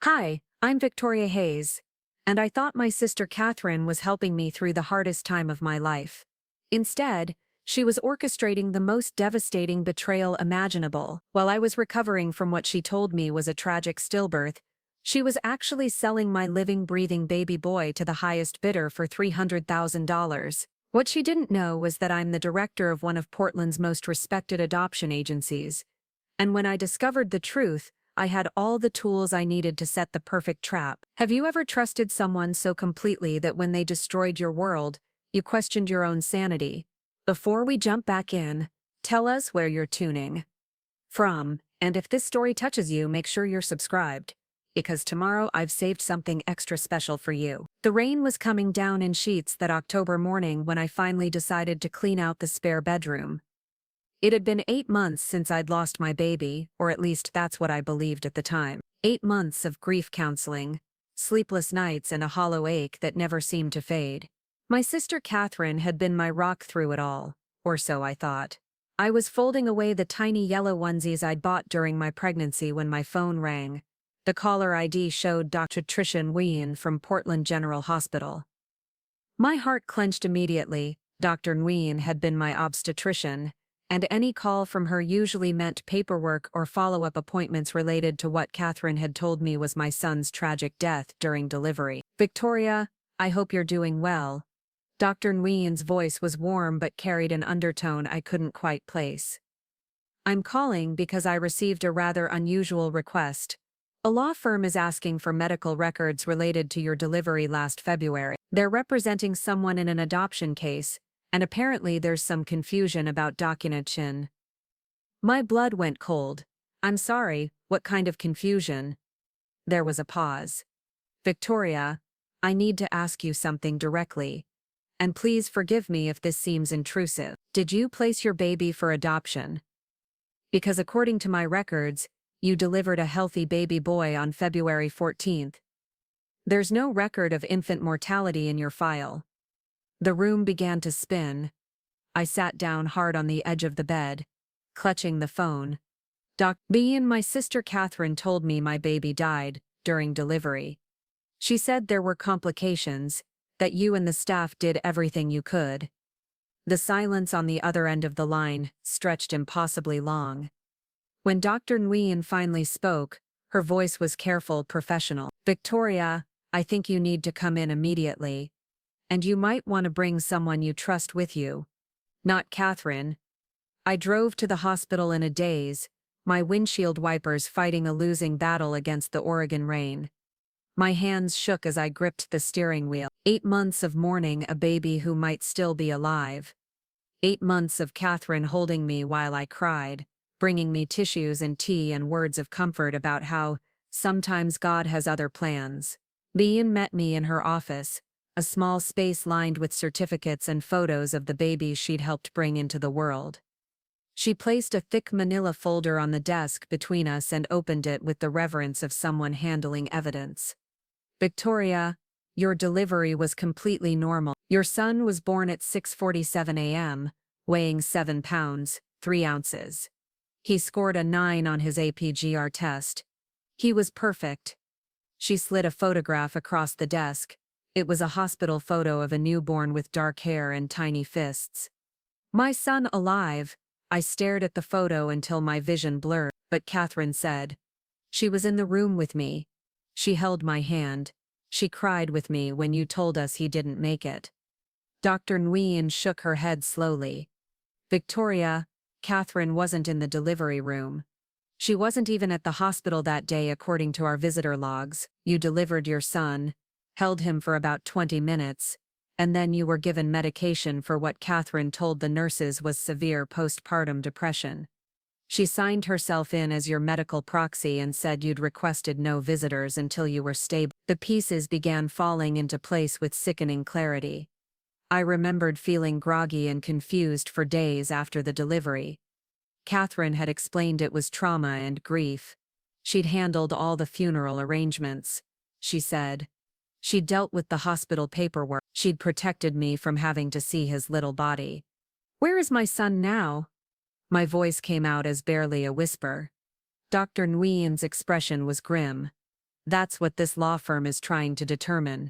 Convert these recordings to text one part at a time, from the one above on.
Hi, I'm Victoria Hayes, and I thought my sister Catherine was helping me through the hardest time of my life. Instead, she was orchestrating the most devastating betrayal imaginable. While I was recovering from what she told me was a tragic stillbirth, she was actually selling my living, breathing baby boy to the highest bidder for $300,000. What she didn't know was that I'm the director of one of Portland's most respected adoption agencies, and when I discovered the truth, I had all the tools I needed to set the perfect trap. Have you ever trusted someone so completely that when they destroyed your world, you questioned your own sanity? Before we jump back in, tell us where you're tuning from, and if this story touches you, make sure you're subscribed, because tomorrow I've saved something extra special for you. The rain was coming down in sheets that October morning when I finally decided to clean out the spare bedroom. It had been 8 months since I'd lost my baby, or at least that's what I believed at the time. 8 months of grief counseling, sleepless nights, and a hollow ache that never seemed to fade. My sister Catherine had been my rock through it all, or so I thought. I was folding away the tiny yellow onesies I'd bought during my pregnancy when my phone rang. The caller ID showed Dr. Tricia Nguyen from Portland General Hospital. My heart clenched immediately. Dr. Nguyen had been my obstetrician, and any call from her usually meant paperwork or follow-up appointments related to what Catherine had told me was my son's tragic death during delivery. "Victoria, I hope you're doing well." Dr. Nguyen's voice was warm but carried an undertone I couldn't quite place. "I'm calling because I received a rather unusual request. A law firm is asking for medical records related to your delivery last February. They're representing someone in an adoption case, and apparently there's some confusion about documentation." My blood went cold. "I'm sorry, what kind of confusion?" There was a pause. "Victoria, I need to ask you something directly. And please forgive me if this seems intrusive. Did you place your baby for adoption? Because according to my records, you delivered a healthy baby boy on February 14th. There's no record of infant mortality in your file." The room began to spin. I sat down hard on the edge of the bed, clutching the phone. "Dr. B and my sister Catherine told me my baby died during delivery. She said there were complications, that you and the staff did everything you could." The silence on the other end of the line stretched impossibly long. When Dr. Nguyen finally spoke, her voice was careful, professional. "Victoria, I think you need to come in immediately. And you might want to bring someone you trust with you." Not Catherine. I drove to the hospital in a daze, my windshield wipers fighting a losing battle against the Oregon rain. My hands shook as I gripped the steering wheel. 8 months of mourning a baby who might still be alive. 8 months of Catherine holding me while I cried, bringing me tissues and tea and words of comfort about how sometimes God has other plans. Bean met me in her office, a small space lined with certificates and photos of the babies she'd helped bring into the world. She placed a thick manila folder on the desk between us and opened it with the reverence of someone handling evidence. "Victoria, your delivery was completely normal. Your son was born at 6:47 a.m., weighing 7 pounds, 3 ounces. He scored a 9 on his APGR test. He was perfect." She slid a photograph across the desk. It was a hospital photo of a newborn with dark hair and tiny fists. "My son alive." I stared at the photo until my vision blurred, but Catherine said, "She was in the room with me. She held my hand. She cried with me when you told us he didn't make it." Dr. Nguyen shook her head slowly. "Victoria, Catherine wasn't in the delivery room. She wasn't even at the hospital that day according to our visitor logs. You delivered your son, held him for about 20 minutes, and then you were given medication for what Catherine told the nurses was severe postpartum depression. She signed herself in as your medical proxy and said you'd requested no visitors until you were stable." The pieces began falling into place with sickening clarity. I remembered feeling groggy and confused for days after the delivery. Catherine had explained it was trauma and grief. She'd handled all the funeral arrangements, she said. She'd dealt with the hospital paperwork. She'd protected me from having to see his little body. "Where is my son now?" My voice came out as barely a whisper. Dr. Nguyen's expression was grim. That's what this law firm is trying to determine.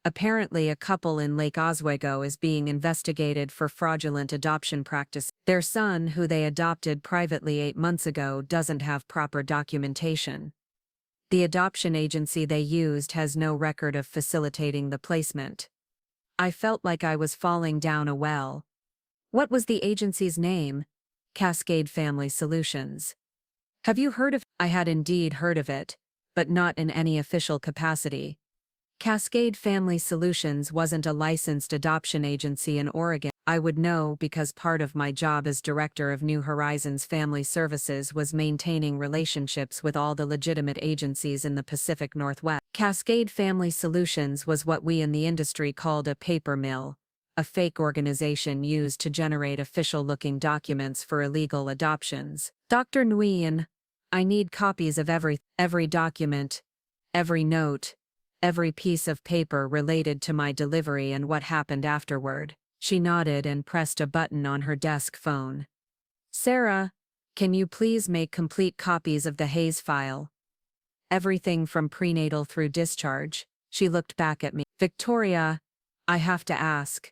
Apparently, a couple in Lake Oswego is being investigated for fraudulent adoption practice. Their son, who they adopted privately 8 months ago, doesn't have proper documentation. The adoption agency they used has no record of facilitating the placement. I felt like I was falling down a well. What was the agency's name? Cascade Family Solutions. Have you heard of? I had indeed heard of it, but not in any official capacity. Cascade Family Solutions wasn't a licensed adoption agency in Oregon. I would know because part of my job as director of New Horizons Family Services was maintaining relationships with all the legitimate agencies in the Pacific Northwest. Cascade Family Solutions was what we in the industry called a paper mill, a fake organization used to generate official-looking documents for illegal adoptions. Dr. Nguyen, I need copies of every document, every note, every piece of paper related to my delivery and what happened afterward. She nodded and pressed a button on her desk phone. Sarah, can you please make complete copies of the Hayes file? Everything from prenatal through discharge. She looked back at me. Victoria, I have to ask,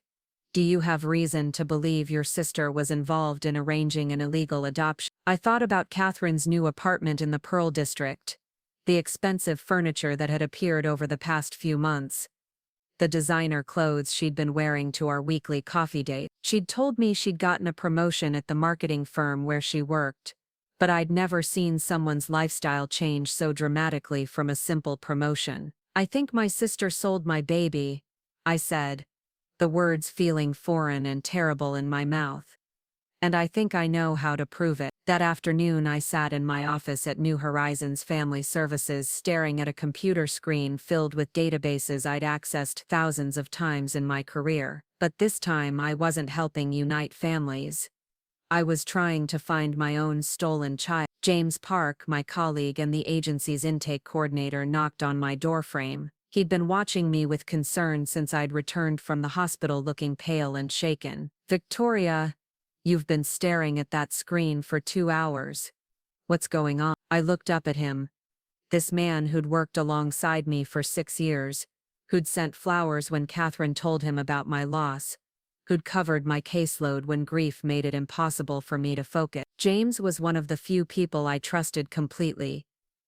do you have reason to believe your sister was involved in arranging an illegal adoption? I thought about Catherine's new apartment in the Pearl District, the expensive furniture that had appeared over the past few months, the designer clothes she'd been wearing to our weekly coffee date. She'd told me she'd gotten a promotion at the marketing firm where she worked, but I'd never seen someone's lifestyle change so dramatically from a simple promotion. I think my sister sold my baby, I said, the words feeling foreign and terrible in my mouth. And I think I know how to prove it. That afternoon I sat in my office at New Horizons Family Services staring at a computer screen filled with databases I'd accessed thousands of times in my career. But this time I wasn't helping unite families. I was trying to find my own stolen child. James Park, my colleague and the agency's intake coordinator, knocked on my doorframe. He'd been watching me with concern since I'd returned from the hospital looking pale and shaken. Victoria, you've been staring at that screen for 2 hours. What's going on? I looked up at him. This man who'd worked alongside me for 6 years, who'd sent flowers when Catherine told him about my loss, who'd covered my caseload when grief made it impossible for me to focus. James was one of the few people I trusted completely,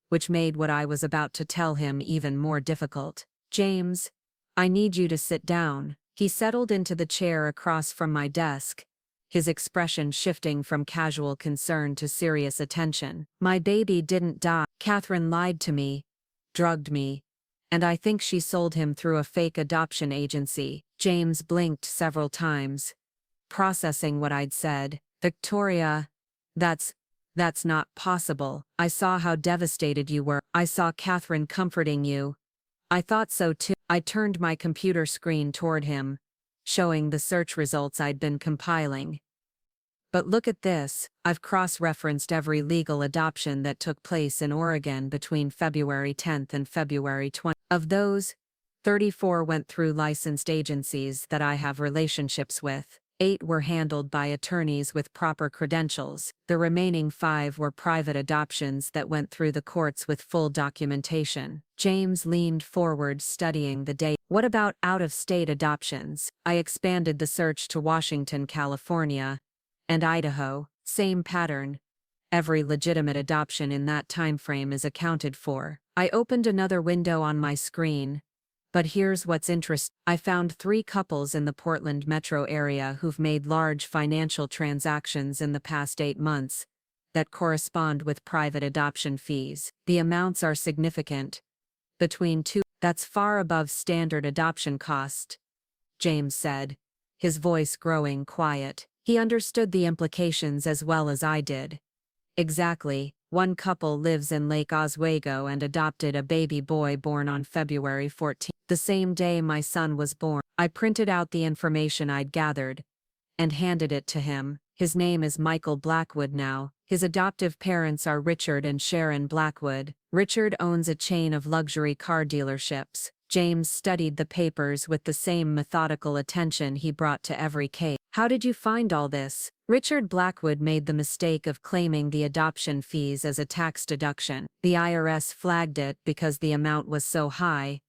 which made what I was about to tell him even more difficult. James, I need you to sit down. He settled into the chair across from my desk, his expression shifting from casual concern to serious attention. My baby didn't die. Catherine lied to me, drugged me, and I think she sold him through a fake adoption agency. James blinked several times, processing what I'd said. Victoria, that's not possible. I saw how devastated you were. I saw Catherine comforting you. I thought so too. I turned my computer screen toward him, showing the search results I'd been compiling. But look at this. I've cross-referenced every legal adoption that took place in Oregon between February 10th and February 20th. Of those, 34 went through licensed agencies that I have relationships with. 8 were handled by attorneys with proper credentials. The remaining 5 were private adoptions that went through the courts with full documentation. James leaned forward, studying the data. What about out-of-state adoptions? I expanded the search to Washington, California, and Idaho. Same pattern. Every legitimate adoption in that timeframe is accounted for. I opened another window on my screen. But here's what's interesting. I found 3 couples in the Portland metro area who've made large financial transactions in the past 8 months that correspond with private adoption fees. The amounts are significant. Between 2, that's far above standard adoption cost, James said, his voice growing quiet. He understood the implications as well as I did. Exactly. One couple lives in Lake Oswego and adopted a baby boy born on February 14th, the same day my son was born. I printed out the information I'd gathered and handed it to him. His name is Michael Blackwood now. His adoptive parents are Richard and Sharon Blackwood. Richard owns a chain of luxury car dealerships. James studied the papers with the same methodical attention he brought to every case. How did you find all this? Richard Blackwood made the mistake of claiming the adoption fees as a tax deduction. The IRS flagged it because the amount was so high,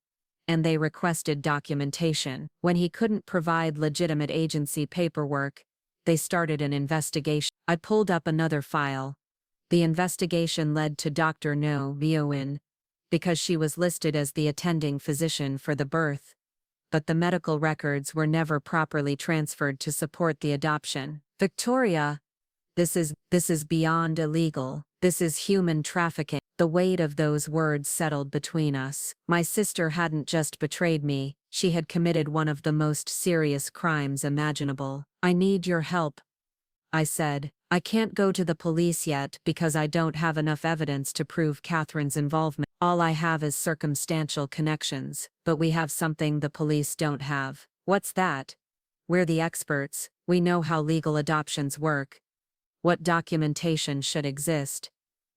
and they requested documentation. When he couldn't provide legitimate agency paperwork, they started an investigation. I pulled up another file. The investigation led to Dr. No Vioin, because she was listed as the attending physician for the birth, but the medical records were never properly transferred to support the adoption. Victoria, this is beyond illegal. This is human trafficking. The weight of those words settled between us. My sister hadn't just betrayed me, she had committed one of the most serious crimes imaginable. I need your help, I said. I can't go to the police yet because I don't have enough evidence to prove Catherine's involvement. All I have is circumstantial connections, but we have something the police don't have. What's that? We're the experts. We know how legal adoptions work, what documentation should exist,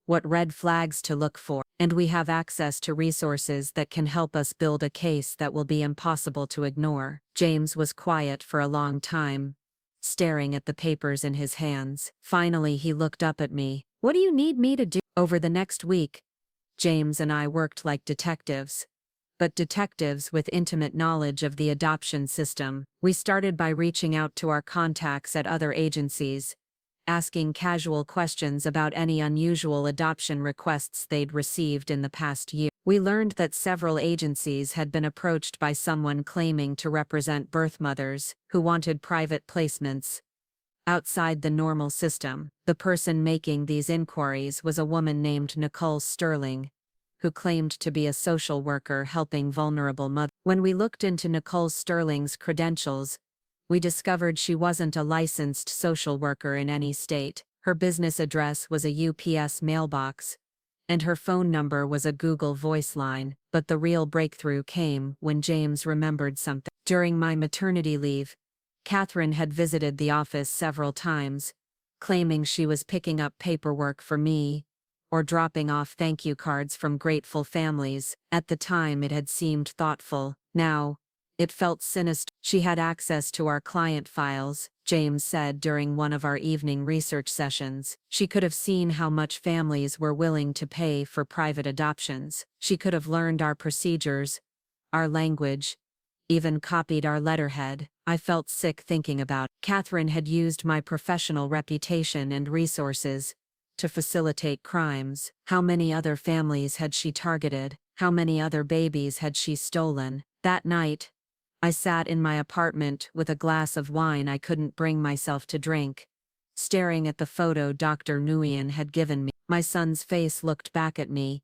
what red flags to look for, and we have access to resources that can help us build a case that will be impossible to ignore. James was quiet for a long time, staring at the papers in his hands. Finally, he looked up at me. What do you need me to do? Over the next week, James and I worked like detectives, but detectives with intimate knowledge of the adoption system. We started by reaching out to our contacts at other agencies, asking casual questions about any unusual adoption requests they'd received in the past year. We learned that several agencies had been approached by someone claiming to represent birth mothers who wanted private placements outside the normal system. The person making these inquiries was a woman named Nicole Sterling, who claimed to be a social worker helping vulnerable mothers. When we looked into Nicole Sterling's credentials, we discovered she wasn't a licensed social worker in any state. Her business address was a UPS mailbox, and her phone number was a Google Voice line. But the real breakthrough came when James remembered something. During my maternity leave, Catherine had visited the office several times, claiming she was picking up paperwork for me or dropping off thank you cards from grateful families. At the time it had seemed thoughtful. Now, it felt sinister. She had access to our client files, James said during one of our evening research sessions. She could have seen how much families were willing to pay for private adoptions. She could have learned our procedures, our language, even copied our letterhead. I felt sick thinking about it. Catherine had used my professional reputation and resources to facilitate crimes. How many other families had she targeted? How many other babies had she stolen? That night, I sat in my apartment with a glass of wine I couldn't bring myself to drink, staring at the photo Dr. Nguyen had given me. My son's face looked back at me,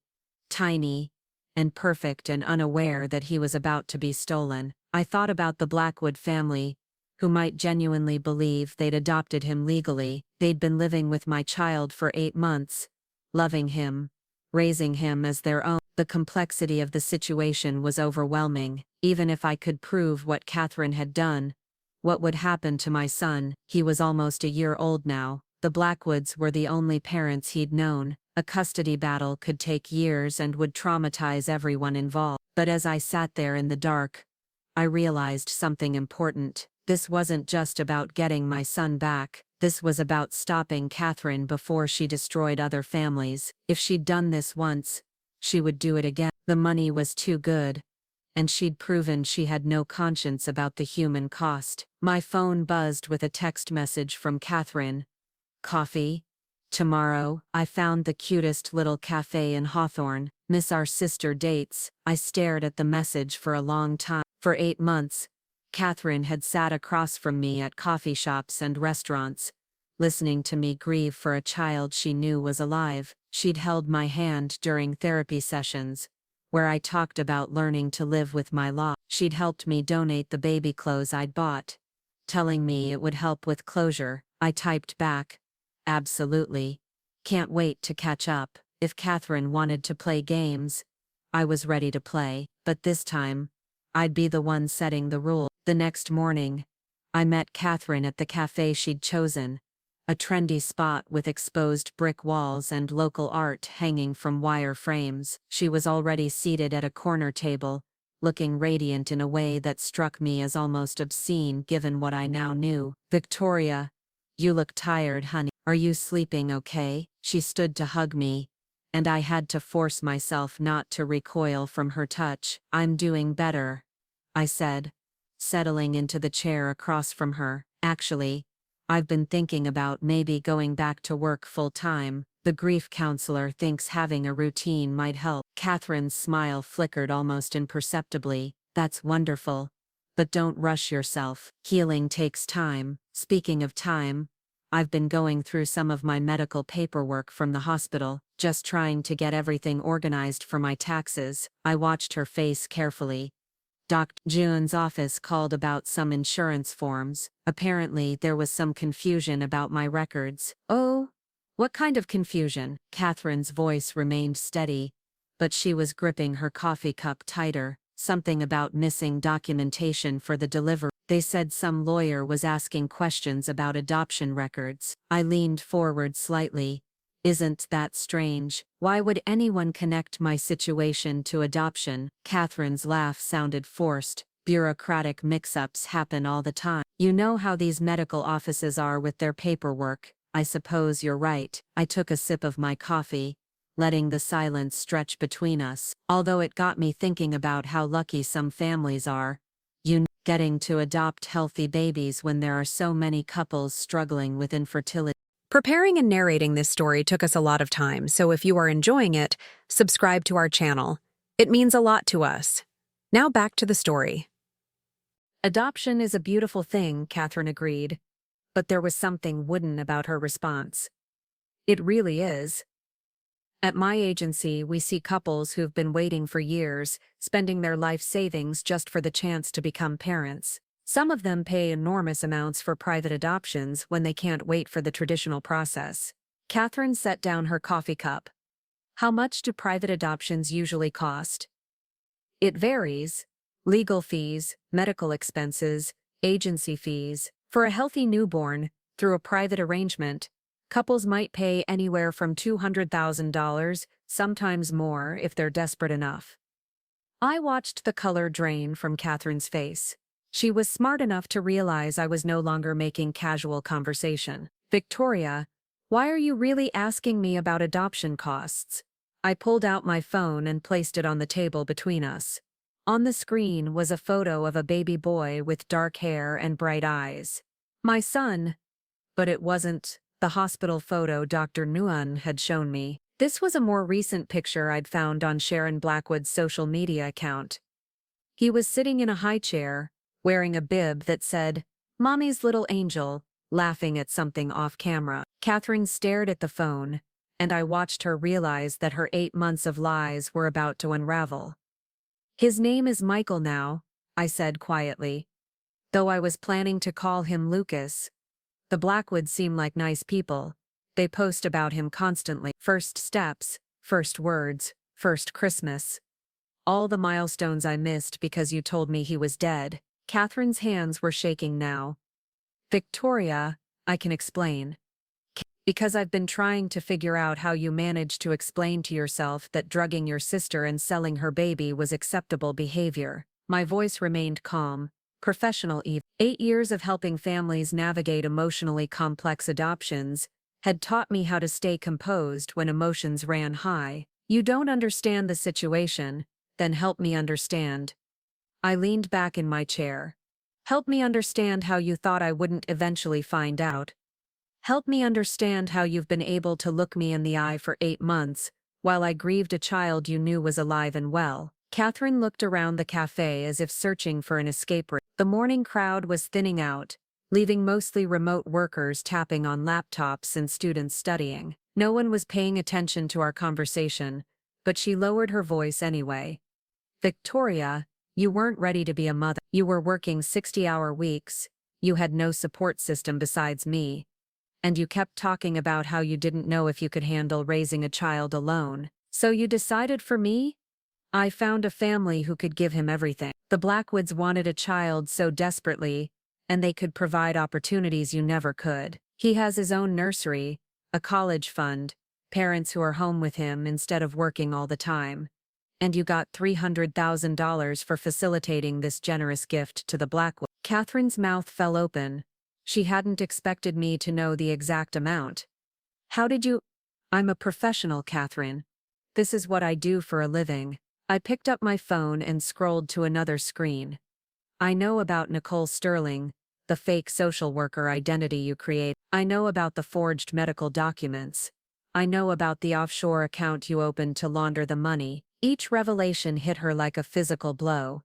tiny and perfect and unaware that he was about to be stolen. I thought about the Blackwood family, who might genuinely believe they'd adopted him legally. They'd been living with my child for 8 months, loving him, raising him as their own. The complexity of the situation was overwhelming. Even if I could prove what Catherine had done, what would happen to my son? He was almost a year old now. The Blackwoods were the only parents he'd known. A custody battle could take years and would traumatize everyone involved. But as I sat there in the dark, I realized something important. This wasn't just about getting my son back. This was about stopping Catherine before she destroyed other families. If she'd done this once, she would do it again. The money was too good, and she'd proven she had no conscience about the human cost. My phone buzzed with a text message from Catherine. Coffee? Tomorrow. I found the cutest little cafe in Hawthorne. Miss our sister dates. I stared at the message for a long time. For 8 months, Catherine had sat across from me at coffee shops and restaurants, listening to me grieve for a child she knew was alive. She'd held my hand during therapy sessions, where I talked about learning to live with my loss. She'd helped me donate the baby clothes I'd bought, telling me it would help with closure. I typed back, absolutely. Can't wait to catch up. If Catherine wanted to play games, I was ready to play, but this time, I'd be the one setting the rule. The next morning, I met Catherine at the cafe she'd chosen, a trendy spot with exposed brick walls and local art hanging from wire frames. She was already seated at a corner table, looking radiant in a way that struck me as almost obscene given what I now knew. "Victoria, you look tired, honey. Are you sleeping okay?" She stood to hug me, and I had to force myself not to recoil from her touch. "I'm doing better," I said, settling into the chair across from her. "Actually, I've been thinking about maybe going back to work full-time. The grief counselor thinks having a routine might help." Catherine's smile flickered almost imperceptibly. "That's wonderful. But don't rush yourself. Healing takes time." Speaking of time, I've been going through some of my medical paperwork from the hospital, just trying to get everything organized for my taxes. I watched her face carefully. Dr. June's office called about some insurance forms. Apparently there was some confusion about my records. "Oh? What kind of confusion?" Catherine's voice remained steady, but she was gripping her coffee cup tighter. "Something about missing documentation for the delivery. They said some lawyer was asking questions about adoption records." I leaned forward slightly. "Isn't that strange? Why would anyone connect my situation to adoption?" Catherine's laugh sounded forced. "Bureaucratic mix-ups happen all the time. You know how these medical offices are with their paperwork. I suppose you're right." I took a sip of my coffee, letting the silence stretch between us, although it got me thinking about how lucky some families are, getting to adopt healthy babies when there are so many couples struggling with infertility. Preparing and narrating this story took us a lot of time, so if you are enjoying it, subscribe to our channel. It means a lot to us. Now back to the story. "Adoption is a beautiful thing," Catherine agreed, but there was something wooden about her response. "It really is. At my agency, we see couples who've been waiting for years, spending their life savings just for the chance to become parents. Some of them pay enormous amounts for private adoptions when they can't wait for the traditional process." Catherine set down her coffee cup. "How much do private adoptions usually cost?" "It varies. Legal fees, medical expenses, agency fees. For a healthy newborn, through a private arrangement, couples might pay anywhere from $200,000, sometimes more if they're desperate enough." I watched the color drain from Catherine's face. She was smart enough to realize I was no longer making casual conversation. "Victoria, why are you really asking me about adoption costs?" I pulled out my phone and placed it on the table between us. On the screen was a photo of a baby boy with dark hair and bright eyes. My son. But it wasn't the hospital photo Dr. Nguyen had shown me. This was a more recent picture I'd found on Sharon Blackwood's social media account. He was sitting in a high chair, wearing a bib that said, "Mommy's little angel," laughing at something off camera. Catherine stared at the phone, and I watched her realize that her 8 months of lies were about to unravel. "His name is Michael now," I said quietly, though I was planning to call him Lucas. The Blackwoods seem like nice people. They post about him constantly. First steps, first words, first Christmas. All the milestones I missed because you told me he was dead. Catherine's hands were shaking now. "Victoria, I can explain. Because I've been trying to figure out how you managed to explain to yourself that drugging your sister and selling her baby was acceptable behavior." My voice remained calm. Professional even. 8 years of helping families navigate emotionally complex adoptions had taught me how to stay composed when emotions ran high. "You don't understand the situation, then help me understand." I leaned back in my chair. "Help me understand how you thought I wouldn't eventually find out. Help me understand how you've been able to look me in the eye for 8 months, while I grieved a child you knew was alive and well." Catherine looked around the cafe as if searching for an escape route. The morning crowd was thinning out, leaving mostly remote workers tapping on laptops and students studying. No one was paying attention to our conversation, but she lowered her voice anyway. "Victoria, you weren't ready to be a mother. You were working 60-hour weeks, you had no support system besides me, and you kept talking about how you didn't know if you could handle raising a child alone. So you decided for me? I found a family who could give him everything. The Blackwoods wanted a child so desperately, and they could provide opportunities you never could. He has his own nursery, a college fund, parents who are home with him instead of working all the time. and you got $300,000 for facilitating this generous gift to the black woman. Catherine's mouth fell open. She hadn't expected me to know the exact amount. How did you? I'm a professional, Catherine. This is what I do for a living. I picked up my phone and scrolled to another screen. I know about Nicole Sterling, the fake social worker identity you create. I know about the forged medical documents. I know about the offshore account you opened to launder the money. Each revelation hit her like a physical blow.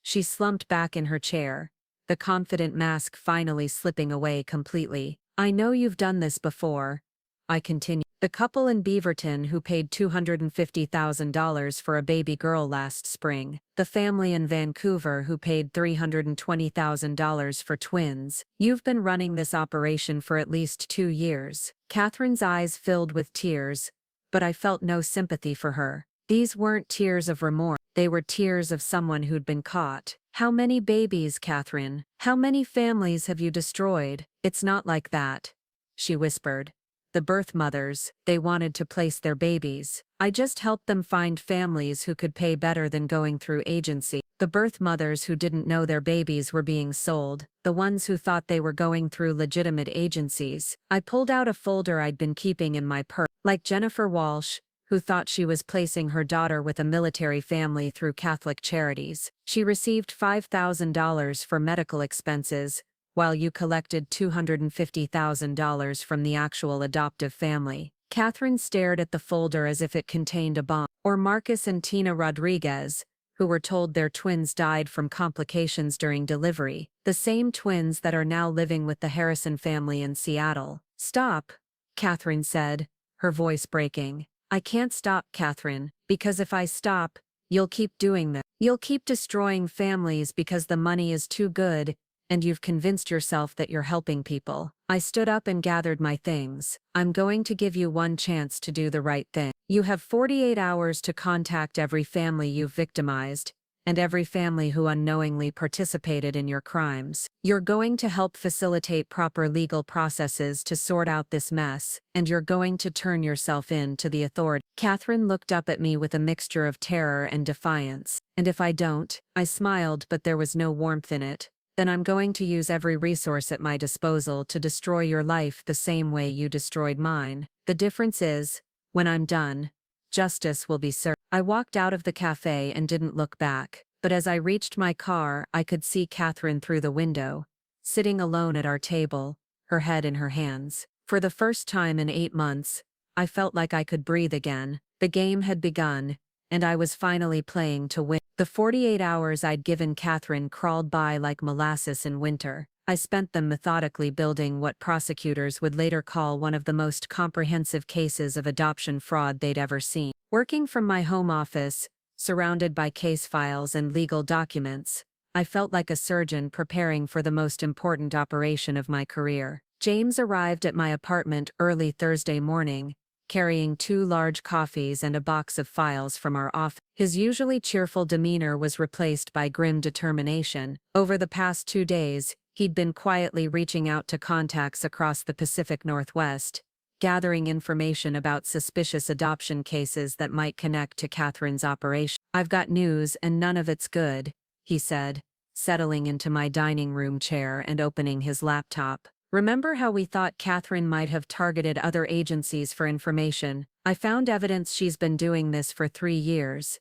She slumped back in her chair, the confident mask finally slipping away completely. I know you've done this before, I continued. The couple in Beaverton who paid $250,000 for a baby girl last spring. The family in Vancouver who paid $320,000 for twins. You've been running this operation for at least 2 years. Catherine's eyes filled with tears, but I felt no sympathy for her. These weren't tears of remorse. They were tears of someone who'd been caught. How many babies, Catherine? How many families have you destroyed? It's not like that, she whispered. The birth mothers, they wanted to place their babies. I just helped them find families who could pay better than going through agency. The birth mothers who didn't know their babies were being sold, the ones who thought they were going through legitimate agencies. I pulled out a folder I'd been keeping in my purse. Like Jennifer Walsh, who thought she was placing her daughter with a military family through Catholic charities. She received $5,000 for medical expenses, while you collected $250,000 from the actual adoptive family. Catherine stared at the folder as if it contained a bomb. Or Marcus and Tina Rodriguez, who were told their twins died from complications during delivery, the same twins that are now living with the Harrison family in Seattle. Stop, Catherine said, her voice breaking. I can't stop, Catherine, because if I stop, you'll keep doing this. You'll keep destroying families because the money is too good, and you've convinced yourself that you're helping people. I stood up and gathered my things. I'm going to give you one chance to do the right thing. You have 48 hours to contact every family you've victimized, and every family who unknowingly participated in your crimes. You're going to help facilitate proper legal processes to sort out this mess, and you're going to turn yourself in to the authorities. Catherine looked up at me with a mixture of terror and defiance. And if I don't? I smiled, but there was no warmth in it. Then I'm going to use every resource at my disposal to destroy your life the same way you destroyed mine. The difference is, when I'm done, justice will be served. I walked out of the cafe and didn't look back, but as I reached my car, I could see Catherine through the window, sitting alone at our table, her head in her hands. For the first time in 8 months, I felt like I could breathe again. The game had begun, and I was finally playing to win. The 48 hours I'd given Catherine crawled by like molasses in winter. I spent them methodically building what prosecutors would later call one of the most comprehensive cases of adoption fraud they'd ever seen. Working from my home office, surrounded by case files and legal documents, I felt like a surgeon preparing for the most important operation of my career. James arrived at my apartment early Thursday morning, carrying 2 large coffees and a box of files from our office. His usually cheerful demeanor was replaced by grim determination. Over the past 2 days, he'd been quietly reaching out to contacts across the Pacific Northwest, gathering information about suspicious adoption cases that might connect to Catherine's operation. I've got news and none of it's good, he said, settling into my dining room chair and opening his laptop. Remember how we thought Catherine might have targeted other agencies for information? I found evidence she's been doing this for 3 years.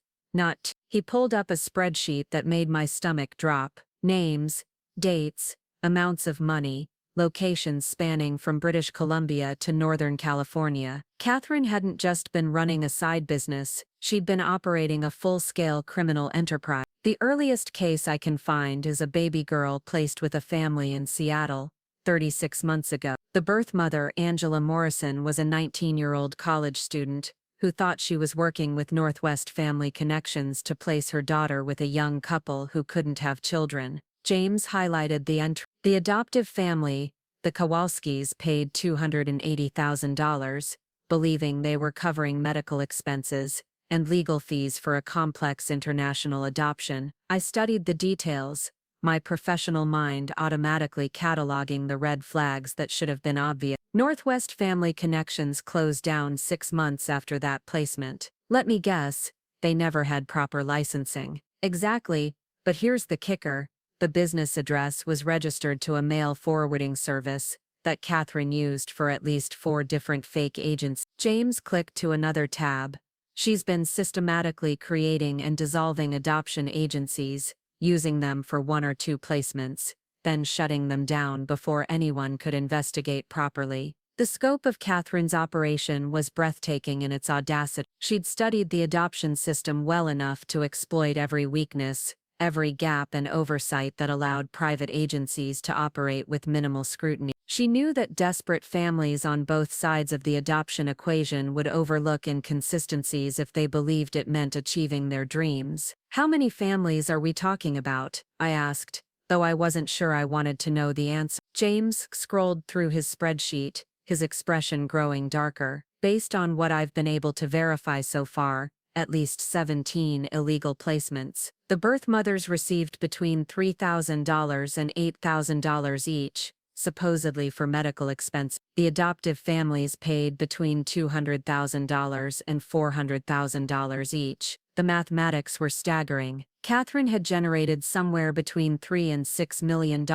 He pulled up a spreadsheet that made my stomach drop. Names, dates, amounts of money, locations spanning from British Columbia to Northern California. Catherine hadn't just been running a side business, she'd been operating a full-scale criminal enterprise. The earliest case I can find is a baby girl placed with a family in Seattle, 36 months ago. The birth mother, Angela Morrison, was a 19-year-old college student who thought she was working with Northwest Family Connections to place her daughter with a young couple who couldn't have children. James highlighted the adoptive family, the Kowalskis, paid $280,000, believing they were covering medical expenses and legal fees for a complex international adoption. I studied the details, my professional mind automatically cataloging the red flags that should have been obvious. Northwest Family Connections closed down 6 months after that placement. Let me guess, They never had proper licensing. Exactly, but here's the kicker. The business address was registered to a mail forwarding service that Catherine used for at least 4 different fake agents. James clicked to another tab. She's been systematically creating and dissolving adoption agencies, using them for 1 or 2 placements, then shutting them down before anyone could investigate properly. The scope of Catherine's operation was breathtaking in its audacity. She'd studied the adoption system well enough to exploit every weakness, every gap and oversight that allowed private agencies to operate with minimal scrutiny. She knew that desperate families on both sides of the adoption equation would overlook inconsistencies if they believed it meant achieving their dreams. "How many families are we talking about?" I asked, though I wasn't sure I wanted to know the answer. James scrolled through his spreadsheet, his expression growing darker. "Based on what I've been able to verify so far, at least 17 illegal placements. The birth mothers received between $3,000 and $8,000 each, supposedly for medical expense. The adoptive families paid between $200,000 and $400,000 each. The mathematics were staggering. Catherine had generated somewhere between $3 and $6 million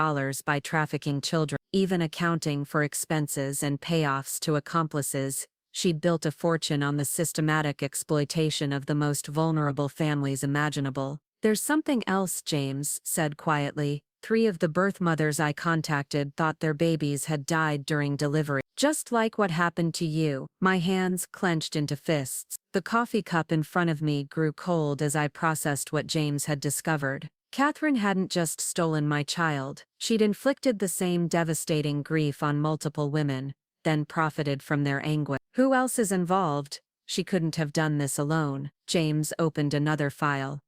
by trafficking children. Even accounting for expenses and payoffs to accomplices, she'd built a fortune on the systematic exploitation of the most vulnerable families imaginable. "There's something else," James said quietly. "3 of the birth mothers I contacted thought their babies had died during delivery. Just like what happened to you." My hands clenched into fists. The coffee cup in front of me grew cold as I processed what James had discovered. Catherine hadn't just stolen my child. She'd inflicted the same devastating grief on multiple women, then profited from their anguish. "Who else is involved? She couldn't have done this alone." James opened another file.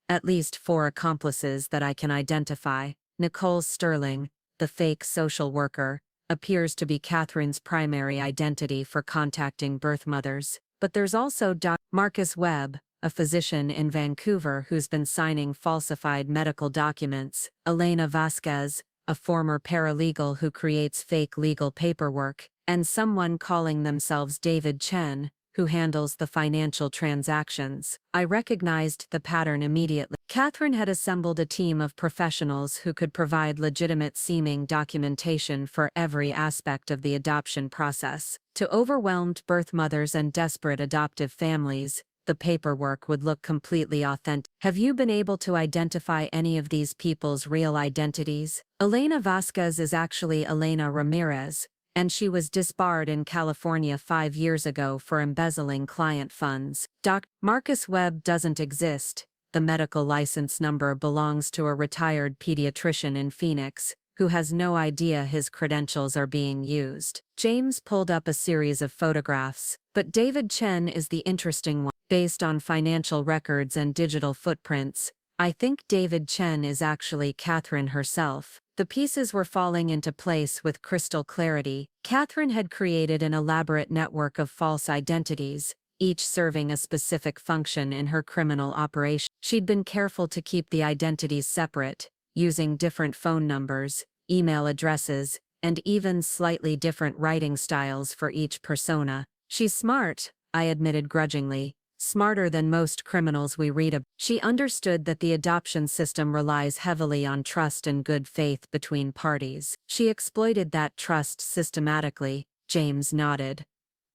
"At least 4 accomplices that I can identify. Nicole Sterling, the fake social worker, appears to be Catherine's primary identity for contacting birth mothers. But there's also Dr. Marcus Webb, a physician in Vancouver who's been signing falsified medical documents. Elena Vasquez, a former paralegal who creates fake legal paperwork. And someone calling themselves David Chen, who handles the financial transactions." I recognized the pattern immediately. Catherine had assembled a team of professionals who could provide legitimate-seeming documentation for every aspect of the adoption process. To overwhelmed birth mothers and desperate adoptive families, the paperwork would look completely authentic. "Have you been able to identify any of these people's real identities?" Elena Vasquez is actually Elena Ramirez, and she was disbarred in California 5 years ago for embezzling client funds. Dr. Marcus Webb doesn't exist. The medical license number belongs to a retired pediatrician in Phoenix, who has no idea his credentials are being used. James pulled up a series of photographs, but David Chen is the interesting one. Based on financial records and digital footprints, I think David Chen is actually Catherine herself. The pieces were falling into place with crystal clarity. Catherine had created an elaborate network of false identities, each serving a specific function in her criminal operation. She'd been careful to keep the identities separate, using different phone numbers, email addresses, and even slightly different writing styles for each persona. "She's smart," I admitted grudgingly. "Smarter than most criminals we read about." She understood that the adoption system relies heavily on trust and good faith between parties. "She exploited that trust systematically," James nodded.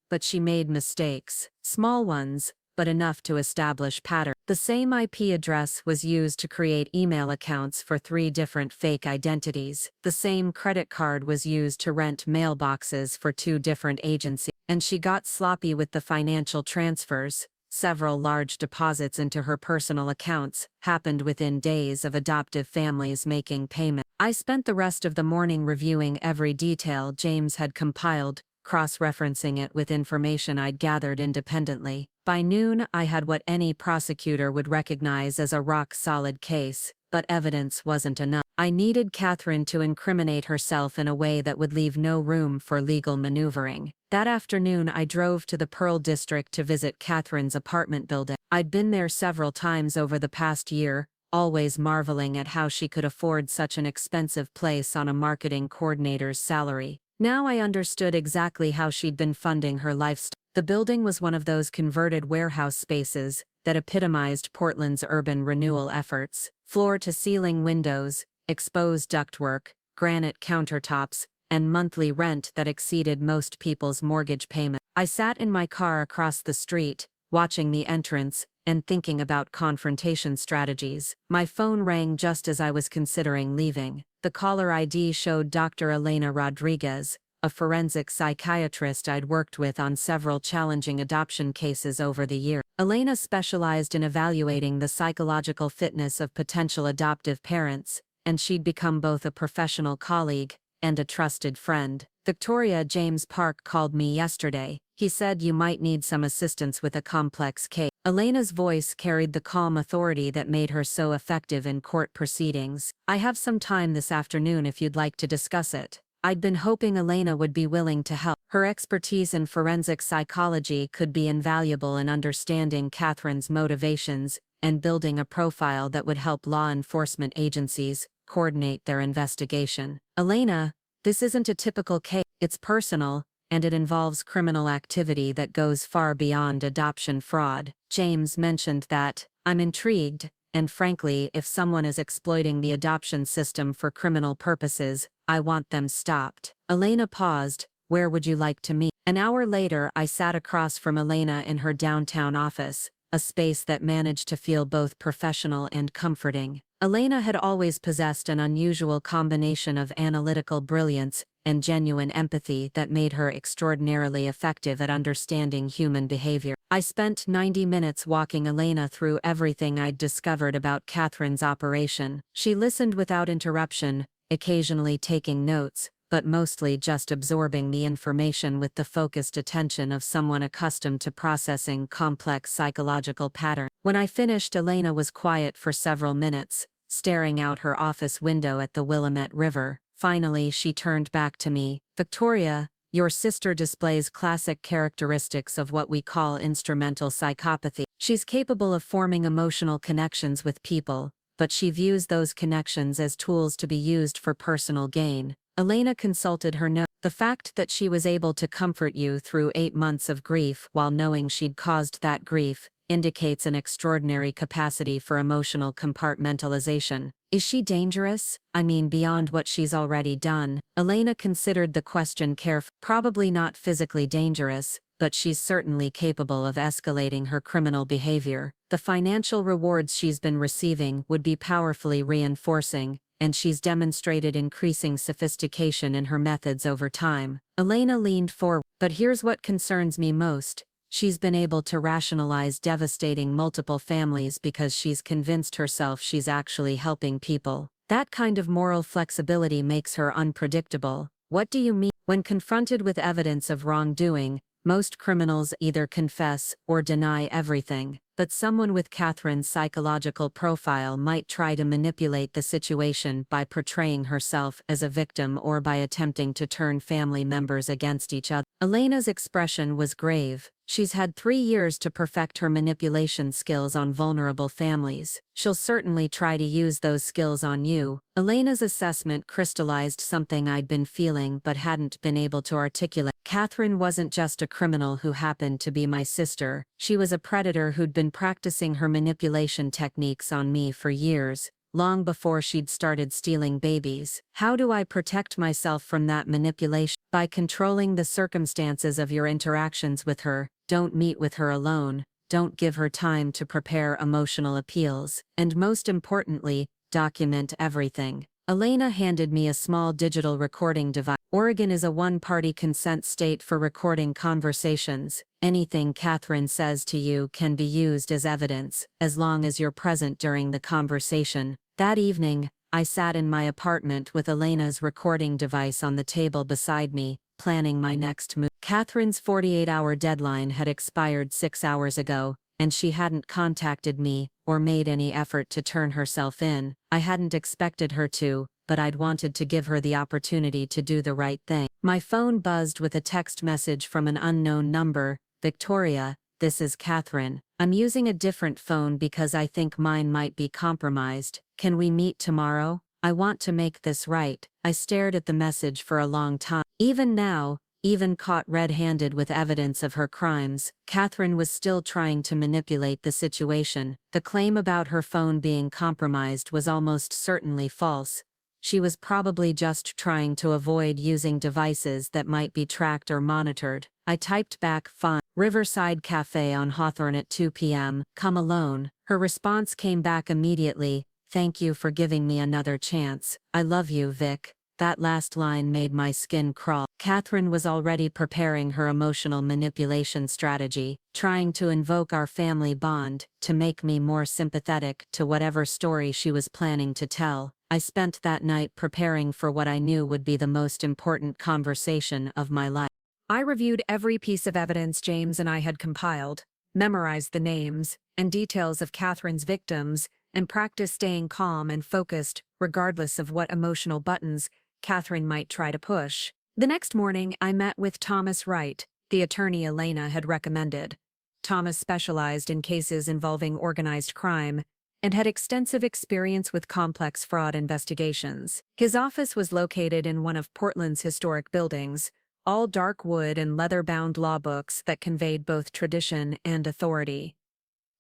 "But she made mistakes. Small ones, but enough to establish patterns. The same IP address was used to create email accounts for 3 different fake identities. The same credit card was used to rent mailboxes for 2 different agencies. And she got sloppy with the financial transfers. Several large deposits into her personal accounts happened within days of adoptive families making payment. I spent the rest of the morning reviewing every detail James had compiled, cross-referencing it with information I'd gathered independently. By noon, I had what any prosecutor would recognize as a rock-solid case, but evidence wasn't enough. I needed Catherine to incriminate herself in a way that would leave no room for legal maneuvering. That afternoon I drove to the Pearl District to visit Catherine's apartment building. I'd been there several times over the past year, always marveling at how she could afford such an expensive place on a marketing coordinator's salary. Now I understood exactly how she'd been funding her lifestyle. The building was one of those converted warehouse spaces, that epitomized Portland's urban renewal efforts. Floor-to-ceiling windows, exposed ductwork, granite countertops, and monthly rent that exceeded most people's mortgage payment. I sat in my car across the street, watching the entrance, and thinking about confrontation strategies. My phone rang just as I was considering leaving. The caller ID showed Dr. Elena Rodriguez, a forensic psychiatrist I'd worked with on several challenging adoption cases over the years. Elena specialized in evaluating the psychological fitness of potential adoptive parents, and she'd become both a professional colleague and a trusted friend. Victoria James Park called me yesterday. He said you might need some assistance with a complex case. Elena's voice carried the calm authority that made her so effective in court proceedings. I have some time this afternoon if you'd like to discuss it. I'd been hoping Elena would be willing to help. Her expertise in forensic psychology could be invaluable in understanding Catherine's motivations and building a profile that would help law enforcement agencies coordinate their investigation. Elena, this isn't a typical case. It's personal, and it involves criminal activity that goes far beyond adoption fraud. James mentioned that. I'm intrigued, and frankly, if someone is exploiting the adoption system for criminal purposes, I want them stopped. Elena paused. Where would you like to meet? An hour later, I sat across from Elena in her downtown office, a space that managed to feel both professional and comforting. Elena had always possessed an unusual combination of analytical brilliance and genuine empathy that made her extraordinarily effective at understanding human behavior. I spent 90 minutes walking Elena through everything I'd discovered about Catherine's operation. She listened without interruption, occasionally taking notes, but mostly just absorbing the information with the focused attention of someone accustomed to processing complex psychological patterns. When I finished, Elena was quiet for several minutes, staring out her office window at the Willamette River. Finally, she turned back to me. Victoria, your sister displays classic characteristics of what we call instrumental psychopathy. She's capable of forming emotional connections with people, but she views those connections as tools to be used for personal gain. Elena consulted her notes. The fact that she was able to comfort you through 8 months of grief while knowing she'd caused that grief indicates an extraordinary capacity for emotional compartmentalization. Is she dangerous? I mean, beyond what she's already done. Elena considered the question carefully. Probably not physically dangerous, but she's certainly capable of escalating her criminal behavior. The financial rewards she's been receiving would be powerfully reinforcing, and she's demonstrated increasing sophistication in her methods over time. Elena leaned forward. But here's what concerns me most. She's been able to rationalize devastating multiple families because she's convinced herself she's actually helping people. That kind of moral flexibility makes her unpredictable. What do you mean? When confronted with evidence of wrongdoing, most criminals either confess or deny everything. But someone with Catherine's psychological profile might try to manipulate the situation by portraying herself as a victim or by attempting to turn family members against each other. Elena's expression was grave. She's had 3 years to perfect her manipulation skills on vulnerable families. She'll certainly try to use those skills on you. Elena's assessment crystallized something I'd been feeling but hadn't been able to articulate. Catherine wasn't just a criminal who happened to be my sister. She was a predator who'd been practicing her manipulation techniques on me for years, long before she'd started stealing babies. How do I protect myself from that manipulation? By controlling the circumstances of your interactions with her. Don't meet with her alone, don't give her time to prepare emotional appeals, and most importantly, document everything. Elena handed me a small digital recording device. Oregon is a one-party consent state for recording conversations. Anything Catherine says to you can be used as evidence, as long as you're present during the conversation. That evening, I sat in my apartment with Elena's recording device on the table beside me, planning my next move. Catherine's 48-hour deadline had expired 6 hours ago, and she hadn't contacted me or made any effort to turn herself in. I hadn't expected her to, but I'd wanted to give her the opportunity to do the right thing. My phone buzzed with a text message from an unknown number. Victoria, this is Catherine. I'm using a different phone because I think mine might be compromised. Can we meet tomorrow? I want to make this right. I stared at the message for a long time. Even now, Even caught red-handed with evidence of her crimes, Catherine was still trying to manipulate the situation. The claim about her phone being compromised was almost certainly false. She was probably just trying to avoid using devices that might be tracked or monitored. I typed back, "Fine. Riverside Cafe on Hawthorne at 2 p.m. Come alone." Her response came back immediately, "Thank you for giving me another chance. I love you, Vic." That last line made my skin crawl. Catherine was already preparing her emotional manipulation strategy, trying to invoke our family bond to make me more sympathetic to whatever story she was planning to tell. I spent that night preparing for what I knew would be the most important conversation of my life. I reviewed every piece of evidence James and I had compiled, memorized the names and details of Catherine's victims, and practiced staying calm and focused regardless of what emotional buttons Catherine might try to push. The next morning, I met with Thomas Wright, the attorney Elena had recommended. Thomas specialized in cases involving organized crime and had extensive experience with complex fraud investigations. His office was located in one of Portland's historic buildings, all dark wood and leather-bound law books that conveyed both tradition and authority.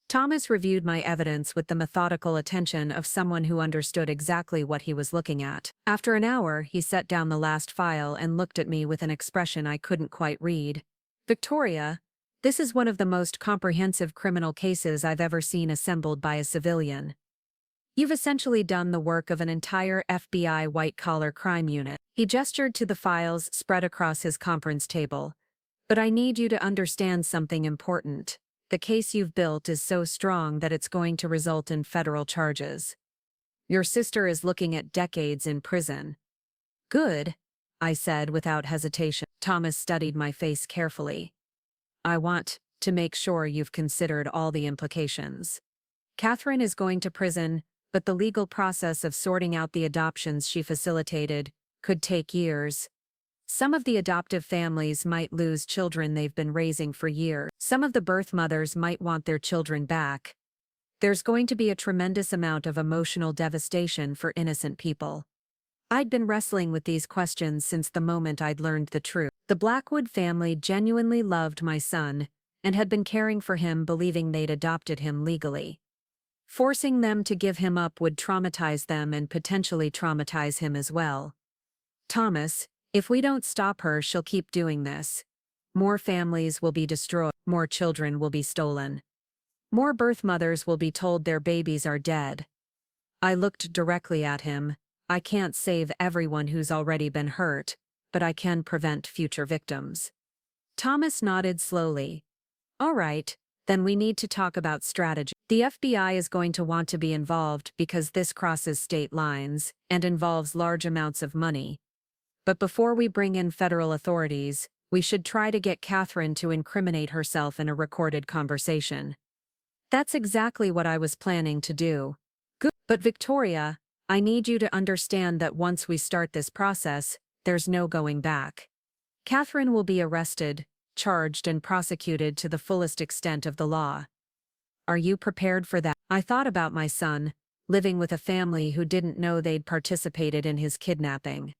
Thomas reviewed my evidence with the methodical attention of someone who understood exactly what he was looking at. After an hour, he set down the last file and looked at me with an expression I couldn't quite read. "Victoria, this is one of the most comprehensive criminal cases I've ever seen assembled by a civilian. You've essentially done the work of an entire FBI white-collar crime unit." He gestured to the files spread across his conference table. "But I need you to understand something important. The case you've built is so strong that it's going to result in federal charges. Your sister is looking at decades in prison." "Good," I said without hesitation. Thomas studied my face carefully. "I want to make sure you've considered all the implications. Catherine is going to prison, but the legal process of sorting out the adoptions she facilitated could take years. Some of the adoptive families might lose children they've been raising for years. Some of the birth mothers might want their children back. There's going to be a tremendous amount of emotional devastation for innocent people." I'd been wrestling with these questions since the moment I'd learned the truth. The Blackwood family genuinely loved my son and had been caring for him, believing they'd adopted him legally. Forcing them to give him up would traumatize them and potentially traumatize him as well. "Thomas, if we don't stop her, she'll keep doing this. More families will be destroyed, more children will be stolen. More birth mothers will be told their babies are dead." I looked directly at him. "I can't save everyone who's already been hurt, but I can prevent future victims." Thomas nodded slowly. "All right, then we need to talk about strategy. The FBI is going to want to be involved because this crosses state lines and involves large amounts of money. But before we bring in federal authorities, we should try to get Catherine to incriminate herself in a recorded conversation." "That's exactly what I was planning to do." "Good. But Victoria, I need you to understand that once we start this process, there's no going back. Catherine will be arrested, charged and prosecuted to the fullest extent of the law. Are you prepared for that?" I thought about my son, living with a family who didn't know they'd participated in his kidnapping.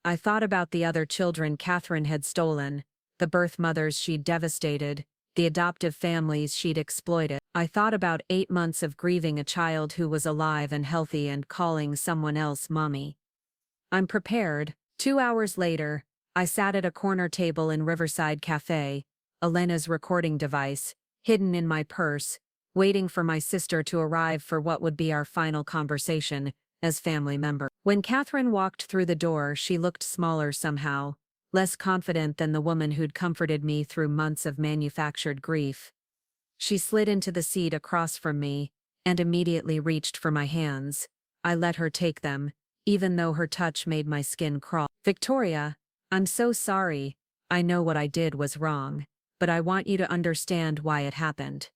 I thought about the other children Catherine had stolen, the birth mothers she'd devastated, the adoptive families she'd exploited. I thought about 8 months of grieving a child who was alive and healthy and calling someone else mommy. I'm prepared. 2 hours later, I sat at a corner table in Riverside Cafe, Elena's recording device, hidden in my purse, waiting for my sister to arrive for what would be our final conversation as family member. When Catherine walked through the door, she looked smaller somehow, less confident than the woman who'd comforted me through months of manufactured grief. She slid into the seat across from me and immediately reached for my hands. I let her take them, even though her touch made my skin crawl. "Victoria, I'm so sorry. I know what I did was wrong, but I want you to understand why it happened."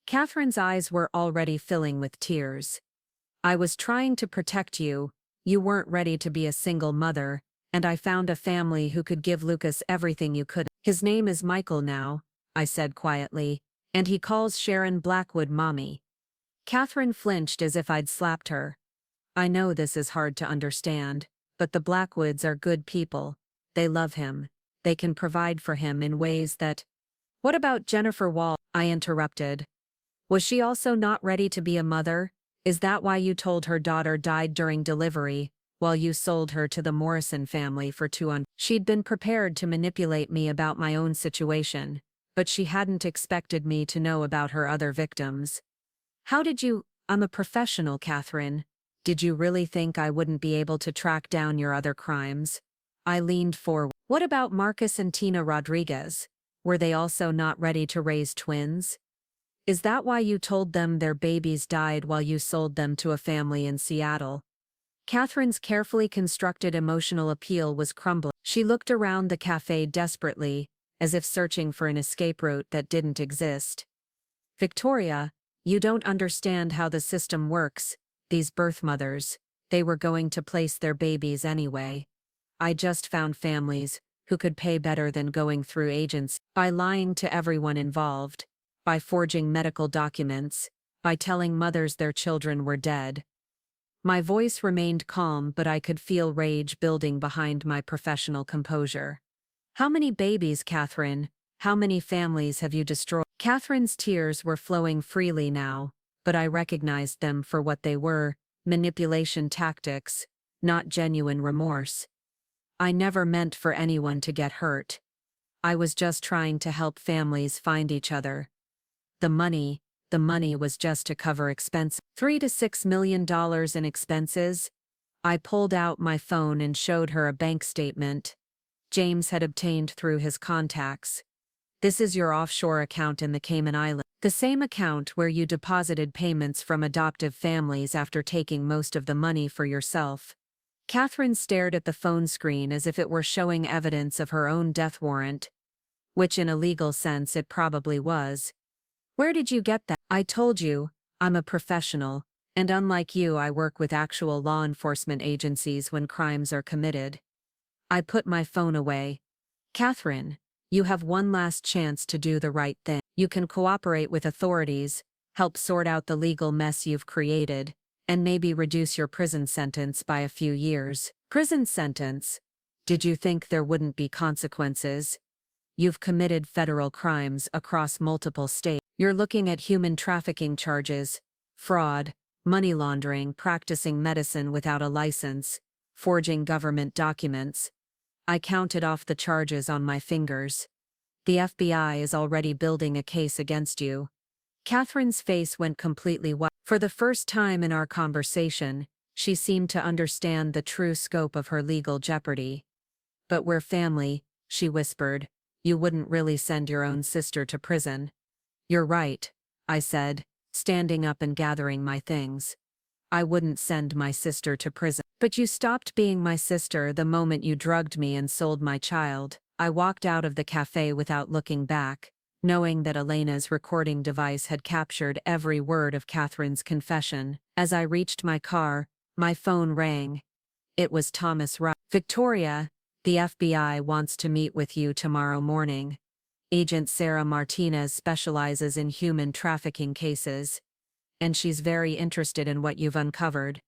Catherine's eyes were already filling with tears. "I was trying to protect you. You weren't ready to be a single mother, and I found a family who could give Lucas everything you could. His name is Michael now," I said quietly, "and he calls Sharon Blackwood mommy." Catherine flinched as if I'd slapped her. "I know this is hard to understand, but the Blackwoods are good people. They love him. they can provide for him in ways that— What about Jennifer Wall? I interrupted. Was she also not ready to be a mother? Is that why you told her daughter died during delivery, while you sold her to the Morrison family for $200? She'd been prepared to manipulate me about my own situation, but she hadn't expected me to know about her other victims. How did you— I'm a professional, Catherine. Did you really think I wouldn't be able to track down your other crimes? I leaned forward. What about Marcus and Tina Rodriguez? Were they also not ready to raise twins? Is that why you told them their babies died while you sold them to a family in Seattle? Catherine's carefully constructed emotional appeal was crumbling. She looked around the cafe desperately, as if searching for an escape route that didn't exist. Victoria, you don't understand how the system works. These birth mothers, they were going to place their babies anyway. I just found families who could pay better than going through agents, by lying to everyone involved, by forging medical documents, by telling mothers their children were dead. My voice remained calm, but I could feel rage building behind my professional composure. How many babies, Catherine? How many families have you destroyed? Catherine's tears were flowing freely now, but I recognized them for what they were: manipulation tactics, not genuine remorse. I never meant for anyone to get hurt. I was just trying to help families find each other. The money was just to cover expenses. $3 to $6 million in expenses. I pulled out my phone and showed her a bank statement James had obtained through his contacts. This is your offshore account in the Cayman Islands. The same account where you deposited payments from adoptive families after taking most of the money for yourself. Catherine stared at the phone screen as if it were showing evidence of her own death warrant, which in a legal sense it probably was. Where did you get that? I told you, I'm a professional, and unlike you, I work with actual law enforcement agencies when crimes are committed. I put my phone away. Catherine, you have one last chance to do the right thing. You can cooperate with authorities, help sort out the legal mess you've created, and maybe reduce your prison sentence by a few years. Prison sentence? Did you think there wouldn't be consequences? You've committed federal crimes across multiple states. You're looking at human trafficking charges, fraud, money laundering, practicing medicine without a license, forging government documents. I counted off the charges on my fingers. The FBI is already building a case against you. Catherine's face went completely white. For the first time in our conversation, she seemed to understand the true scope of her legal jeopardy. But we're family, she whispered. You wouldn't really send your own sister to prison. You're right, I said, standing up and gathering my things. I wouldn't send my sister to prison. But you stopped being my sister the moment you drugged me and sold my child. I walked out of the cafe without looking back, knowing that Elena's recording device had captured every word of Catherine's confession. As I reached my car, my phone rang. It was Thomas Rudd. Victoria, the FBI wants to meet with you tomorrow morning. Agent Sarah Martinez specializes in human trafficking cases, and she's very interested in what you've uncovered.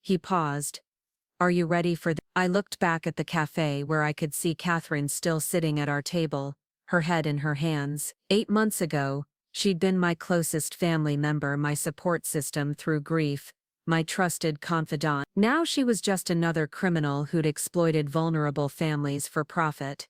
He paused. Are you ready for this? I looked back at the cafe where I could see Catherine still sitting at our table, her head in her hands. 8 months ago, she'd been my closest family member, my support system through grief, my trusted confidant. Now she was just another criminal who'd exploited vulnerable families for profit.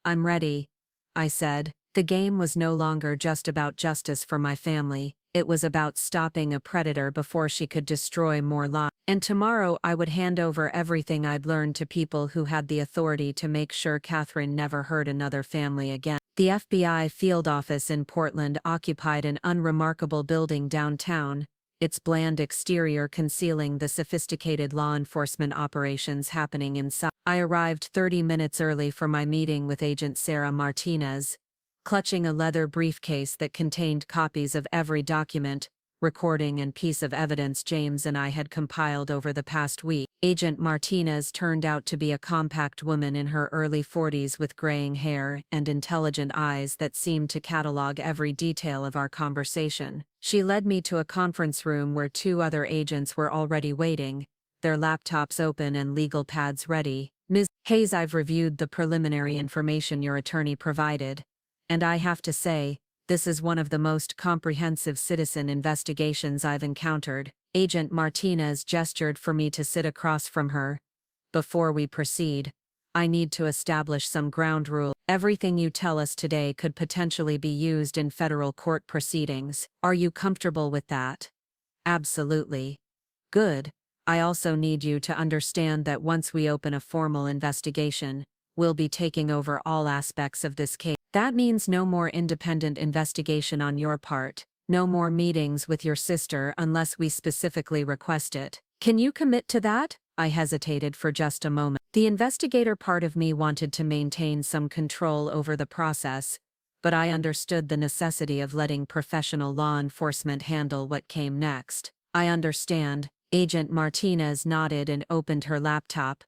I'm ready, I said. The game was no longer just about justice for my family. It was about stopping a predator before she could destroy more lives. And tomorrow I would hand over everything I'd learned to people who had the authority to make sure Catherine never hurt another family again. The FBI field office in Portland occupied an unremarkable building downtown, its bland exterior concealing the sophisticated law enforcement operations happening inside. I arrived 30 minutes early for my meeting with Agent Sarah Martinez, clutching a leather briefcase that contained copies of every document, recording and piece of evidence James and I had compiled over the past week. Agent Martinez turned out to be a compact woman in her early 40s with graying hair and intelligent eyes that seemed to catalog every detail of our conversation. She led me to a conference room where 2 other agents were already waiting, their laptops open and legal pads ready. Ms. Hayes, I've reviewed the preliminary information your attorney provided, and I have to say, this is one of the most comprehensive citizen investigations I've encountered. Agent Martinez gestured for me to sit across from her. Before we proceed, I need to establish some ground rules. Everything you tell us today could potentially be used in federal court proceedings. Are you comfortable with that? Absolutely. Good. I also need you to understand that once we open a formal investigation, we'll be taking over all aspects of this case. That means no more independent investigation on your part, no more meetings with your sister unless we specifically request it. Can you commit to that? I hesitated for just a moment. The investigator part of me wanted to maintain some control over the process, but I understood the necessity of letting professional law enforcement handle what came next. I understand. Agent Martinez nodded and opened her laptop.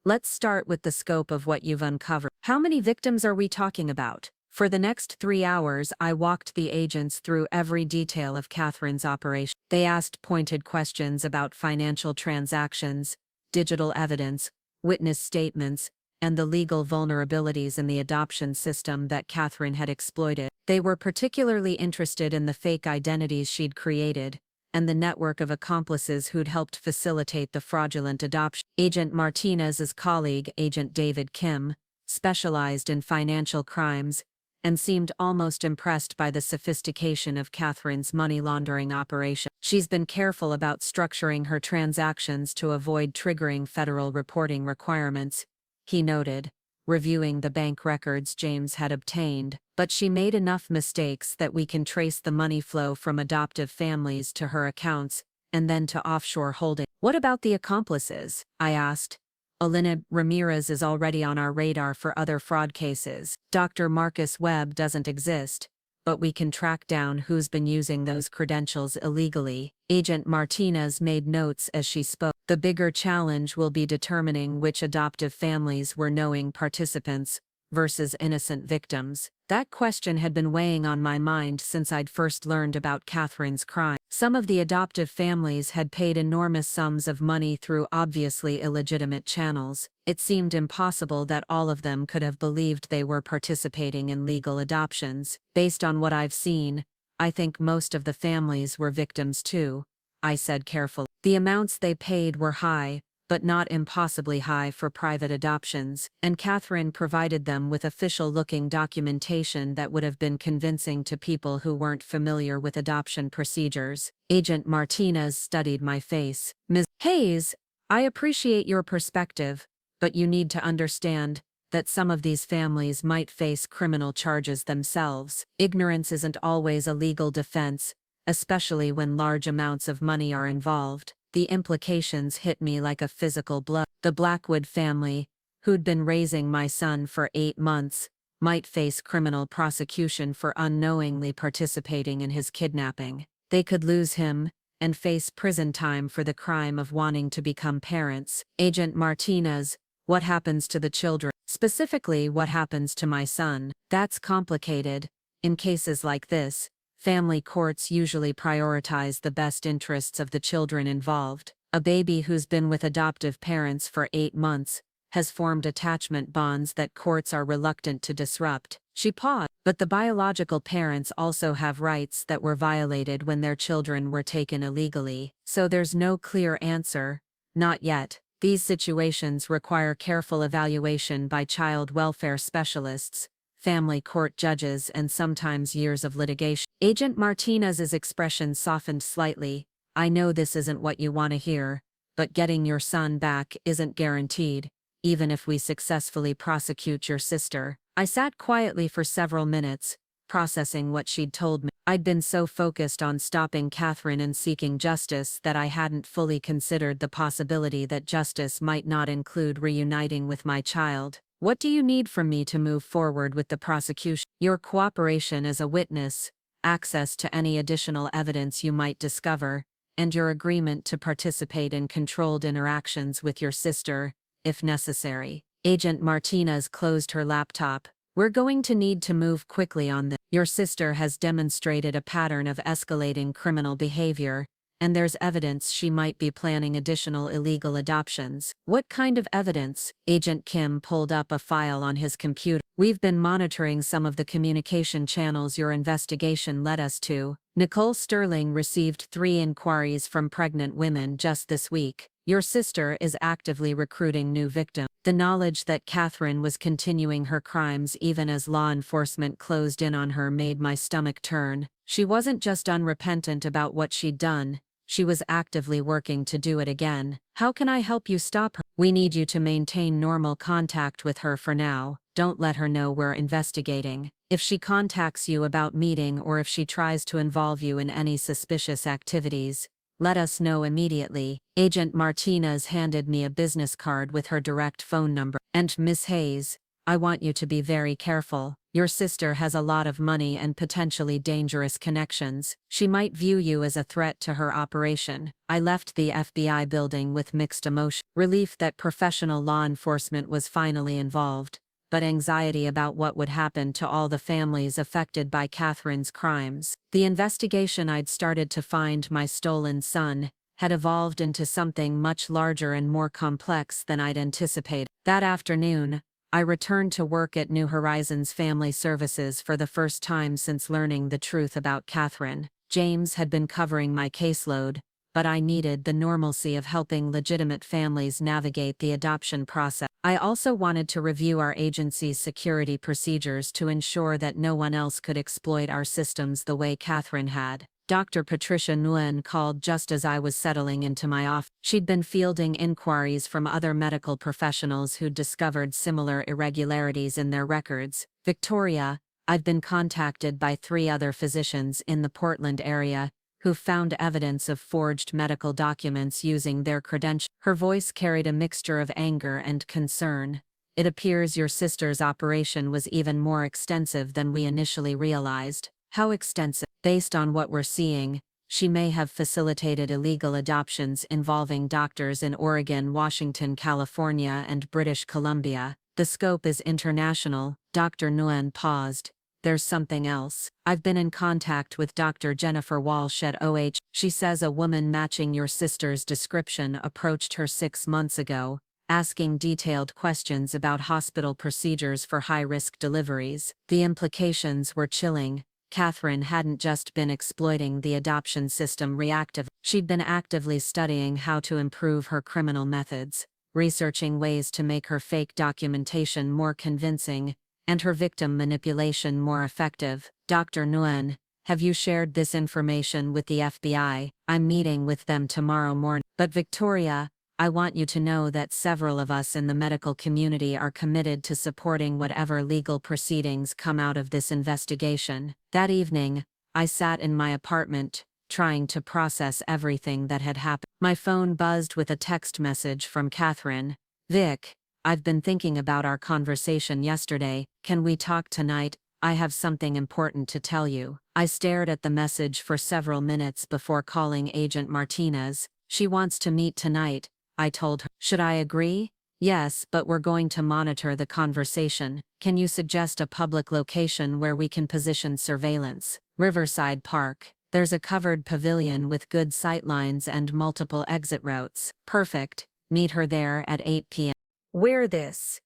Let's start with the scope of what you've uncovered. How many victims are we talking about? For the next 3 hours, I walked the agents through every detail of Catherine's operation. They asked pointed questions about financial transactions, digital evidence, witness statements, and the legal vulnerabilities in the adoption system that Catherine had exploited. They were particularly interested in the fake identities she'd created, and the network of accomplices who'd helped facilitate the fraudulent adoption. Agent Martinez's colleague, Agent David Kim, specialized in financial crimes, and seemed almost impressed by the sophistication of Catherine's money laundering operation. She's been careful about structuring her transactions to avoid triggering federal reporting requirements, he noted, reviewing the bank records James had obtained, but she made enough mistakes that we can trace the money flow from adoptive families to her accounts and then to offshore holding. What about the accomplices? I asked. Elena Ramirez is already on our radar for other fraud cases. Dr. Marcus Webb doesn't exist, but we can track down who's been using those credentials illegally. Agent Martinez made notes as she spoke. The bigger challenge will be determining which adoptive families were knowing participants versus innocent victims. That question had been weighing on my mind since I'd first learned about Catherine's crime. Some of the adoptive families had paid enormous sums of money through obviously illegitimate channels. It seemed impossible that all of them could have believed they were participating in legal adoptions. Based on what I've seen, I think most of the families were victims too, I said carefully. The amounts they paid were high, but not impossibly high for private adoptions, and Catherine provided them with official-looking documentation that would have been convincing to people who weren't familiar with adoption procedures. Agent Martinez studied my face. Ms. Hayes, I appreciate your perspective, but you need to understand that some of these families might face criminal charges themselves. Ignorance isn't always a legal defense, especially when large amounts of money are involved. The implications hit me like a physical blow. The Blackwood family, who'd been raising my son for 8 months, might face criminal prosecution for unknowingly participating in his kidnapping. They could lose him and face prison time for the crime of wanting to become parents. Agent Martinez, what happens to the children? Specifically, what happens to my son? That's complicated. In cases like this, family courts usually prioritize the best interests of the children involved. A baby who's been with adoptive parents for 8 months has formed attachment bonds that courts are reluctant to disrupt. She paused. But the biological parents also have rights that were violated when their children were taken illegally. So there's no clear answer. Not yet. These situations require careful evaluation by child welfare specialists, family court judges, and sometimes years of litigation. Agent Martinez's expression softened slightly. I know this isn't what you want to hear, but getting your son back isn't guaranteed, even if we successfully prosecute your sister. I sat quietly for several minutes, processing what she'd told me. I'd been so focused on stopping Catherine and seeking justice that I hadn't fully considered the possibility that justice might not include reuniting with my child. What do you need from me to move forward with the prosecution? Your cooperation as a witness, access to any additional evidence you might discover, and your agreement to participate in controlled interactions with your sister, if necessary. Agent Martinez closed her laptop. We're going to need to move quickly on this. Your sister has demonstrated a pattern of escalating criminal behavior, and there's evidence she might be planning additional illegal adoptions. What kind of evidence? Agent Kim pulled up a file on his computer. We've been monitoring some of the communication channels your investigation led us to. Nicole Sterling received 3 inquiries from pregnant women just this week. Your sister is actively recruiting new victims. The knowledge that Catherine was continuing her crimes even as law enforcement closed in on her made my stomach turn. She wasn't just unrepentant about what she'd done, she was actively working to do it again. How can I help you stop her? We need you to maintain normal contact with her for now. Don't let her know we're investigating. If she contacts you about meeting or if she tries to involve you in any suspicious activities, let us know immediately. Agent Martinez handed me a business card with her direct phone number. And Miss Hayes, I want you to be very careful. Your sister has a lot of money and potentially dangerous connections. She might view you as a threat to her operation. I left the FBI building with mixed emotion. Relief that professional law enforcement was finally involved, but anxiety about what would happen to all the families affected by Catherine's crimes. The investigation I'd started to find my stolen son had evolved into something much larger and more complex than I'd anticipated. That afternoon, I returned to work at New Horizons Family Services for the first time since learning the truth about Catherine. James had been covering my caseload, but I needed the normalcy of helping legitimate families navigate the adoption process. I also wanted to review our agency's security procedures to ensure that no one else could exploit our systems the way Catherine had. Dr. Patricia Nguyen called just as I was settling into my office. She'd been fielding inquiries from other medical professionals who'd discovered similar irregularities in their records. Victoria, I've been contacted by 3 other physicians in the Portland area who found evidence of forged medical documents using their credentials. Her voice carried a mixture of anger and concern. It appears your sister's operation was even more extensive than we initially realized. How extensive? Based on what we're seeing, she may have facilitated illegal adoptions involving doctors in Oregon, Washington, California, and British Columbia. The scope is international. Dr. Nguyen paused. There's something else. I've been in contact with Dr. Jennifer Walsh at OH. She says a woman matching your sister's description approached her 6 months ago, asking detailed questions about hospital procedures for high-risk deliveries. The implications were chilling. Catherine hadn't just been exploiting the adoption system reactively. She'd been actively studying how to improve her criminal methods, researching ways to make her fake documentation more convincing, and her victim manipulation more effective. Dr. Nguyen, have you shared this information with the FBI? I'm meeting with them tomorrow morning. But Victoria, I want you to know that several of us in the medical community are committed to supporting whatever legal proceedings come out of this investigation. That evening, I sat in my apartment, trying to process everything that had happened. My phone buzzed with a text message from Catherine. Vic, I've been thinking about our conversation yesterday. Can we talk tonight? I have something important to tell you. I stared at the message for several minutes before calling Agent Martinez. She wants to meet tonight, I told her. Should I agree? Yes, but we're going to monitor the conversation. Can you suggest a public location where we can position surveillance? Riverside Park. There's a covered pavilion with good sightlines and multiple exit routes. Perfect. Meet her there at 8 p.m. Wear this.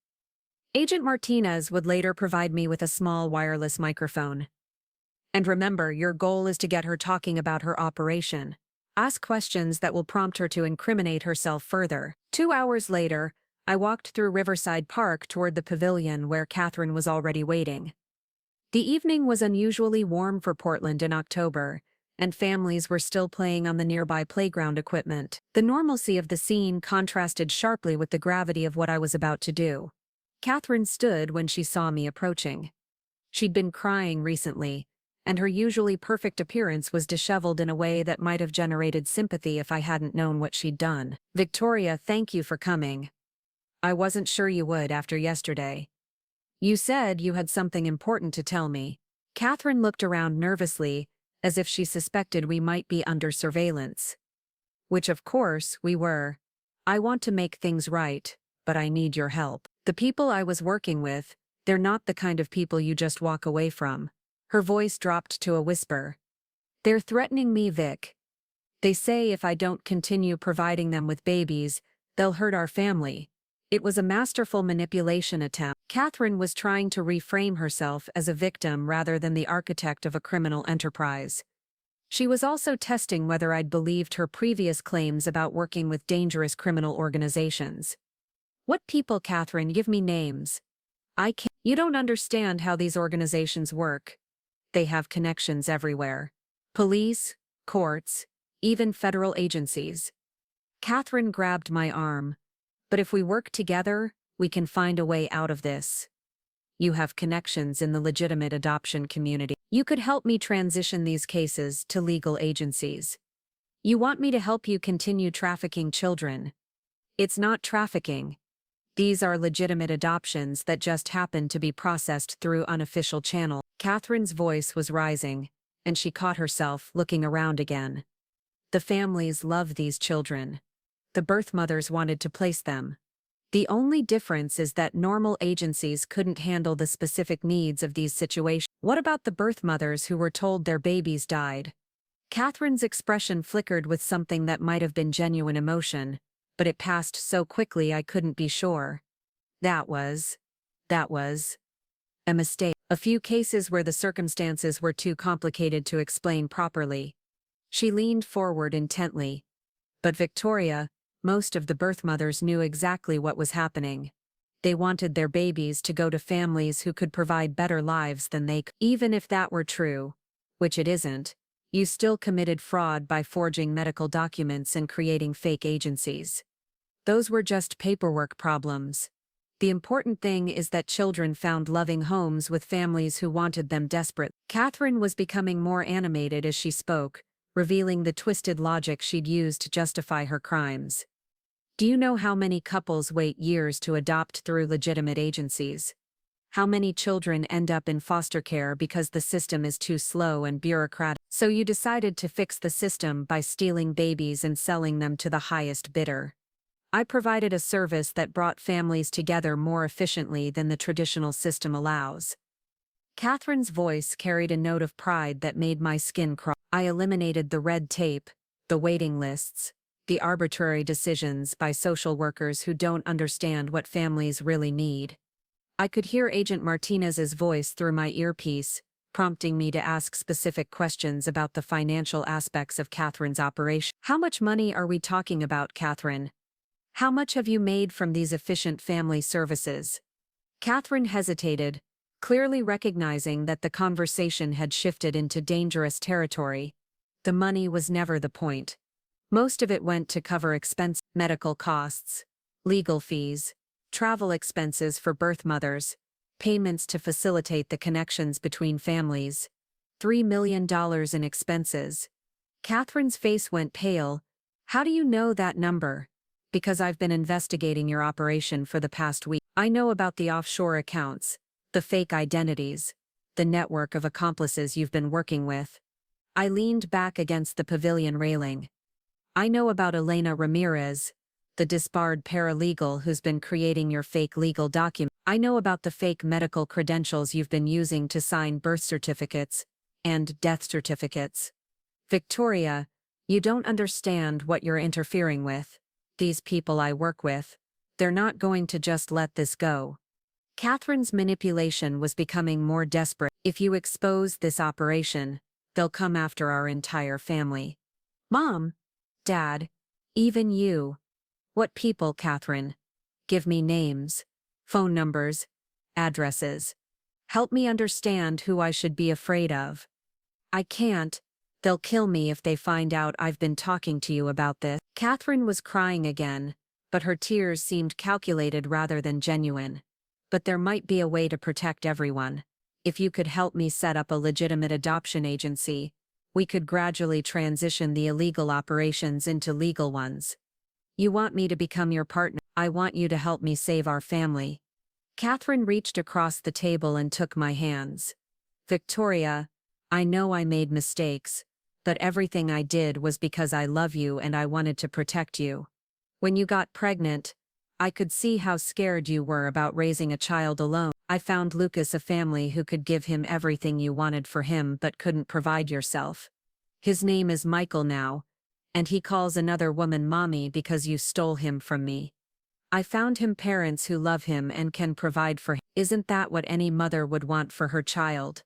Agent Martinez would later provide me with a small wireless microphone. And remember, your goal is to get her talking about her operation. Ask questions that will prompt her to incriminate herself further. 2 hours later, I walked through Riverside Park toward the pavilion where Catherine was already waiting. The evening was unusually warm for Portland in October, and families were still playing on the nearby playground equipment. The normalcy of the scene contrasted sharply with the gravity of what I was about to do. Catherine stood when she saw me approaching. She'd been crying recently, and her usually perfect appearance was disheveled in a way that might have generated sympathy if I hadn't known what she'd done. Victoria, thank you for coming. I wasn't sure you would after yesterday. You said you had something important to tell me. Catherine looked around nervously, as if she suspected we might be under surveillance. Which of course, we were. I want to make things right, but I need your help. The people I was working with, they're not the kind of people you just walk away from. Her voice dropped to a whisper. They're threatening me, Vic. They say if I don't continue providing them with babies, they'll hurt our family. It was a masterful manipulation attempt. Catherine was trying to reframe herself as a victim rather than the architect of a criminal enterprise. She was also testing whether I'd believed her previous claims about working with dangerous criminal organizations. What people, Catherine? Give me names. I can't. You don't understand how these organizations work. They have connections everywhere. Police, courts, even federal agencies. Catherine grabbed my arm. But if we work together, we can find a way out of this. You have connections in the legitimate adoption community. You could help me transition these cases to legal agencies. You want me to help you continue trafficking children. It's not trafficking. These are legitimate adoptions that just happen to be processed through unofficial channels. Catherine's voice was rising, and she caught herself looking around again. The families love these children. The birth mothers wanted to place them. The only difference is that normal agencies couldn't handle the specific needs of these situations. What about the birth mothers who were told their babies died? Catherine's expression flickered with something that might have been genuine emotion, but it passed so quickly I couldn't be sure. That was a mistake. A few cases where the circumstances were too complicated to explain properly. She leaned forward intently. But Victoria, most of the birth mothers knew exactly what was happening. They wanted their babies to go to families who could provide better lives than they could. Even if that were true, which it isn't, you still committed fraud by forging medical documents and creating fake agencies. Those were just paperwork problems. The important thing is that children found loving homes with families who wanted them desperate. Catherine was becoming more animated as she spoke, revealing the twisted logic she'd used to justify her crimes. Do you know how many couples wait years to adopt through legitimate agencies? How many children end up in foster care because the system is too slow and bureaucratic? So you decided to fix the system by stealing babies and selling them to the highest bidder. I provided a service that brought families together more efficiently than the traditional system allows. Catherine's voice carried a note of pride that made my skin crawl. I eliminated the red tape, the waiting lists, the arbitrary decisions by social workers who don't understand what families really need. I could hear Agent Martinez's voice through my earpiece, prompting me to ask specific questions about the financial aspects of Catherine's operation. How much money are we talking about, Catherine? How much have you made from these efficient family services? Catherine hesitated, clearly recognizing that the conversation had shifted into dangerous territory. The money was never the point. Most of it went to cover medical costs, legal fees, travel expenses for birth mothers, payments to facilitate the connections between families. $3 million in expenses. Catherine's face went pale. How do you know that number? Because I've been investigating your operation for the past week. I know about the offshore accounts, the fake identities, the network of accomplices you've been working with. I leaned back against the pavilion railing. I know about Elena Ramirez, the disbarred paralegal who's been creating your fake legal documents. I know about the fake medical credentials you've been using to sign birth certificates and death certificates. Victoria, you don't understand what you're interfering with. These people I work with, they're not going to just let this go. Catherine's manipulation was becoming more desperate. If you expose this operation, they'll come after our entire family. Mom, Dad, even you. What people, Catherine? Give me names, phone numbers, addresses. Help me understand who I should be afraid of. I can't. They'll kill me if they find out I've been talking to you about this. Catherine was crying again, but her tears seemed calculated rather than genuine. But there might be a way to protect everyone. If you could help me set up a legitimate adoption agency, we could gradually transition the illegal operations into legal ones. You want me to become your partner. I want you to help me save our family. Catherine reached across the table and took my hands. Victoria, I know I made mistakes, but everything I did was because I love you and I wanted to protect you. When you got pregnant, I could see how scared you were about raising a child alone. I found Lucas a family who could give him everything you wanted for him but couldn't provide yourself. His name is Michael now, And he calls another woman mommy because you stole him from me. I found him parents who love him and can provide for him. Isn't that what any mother would want for her child?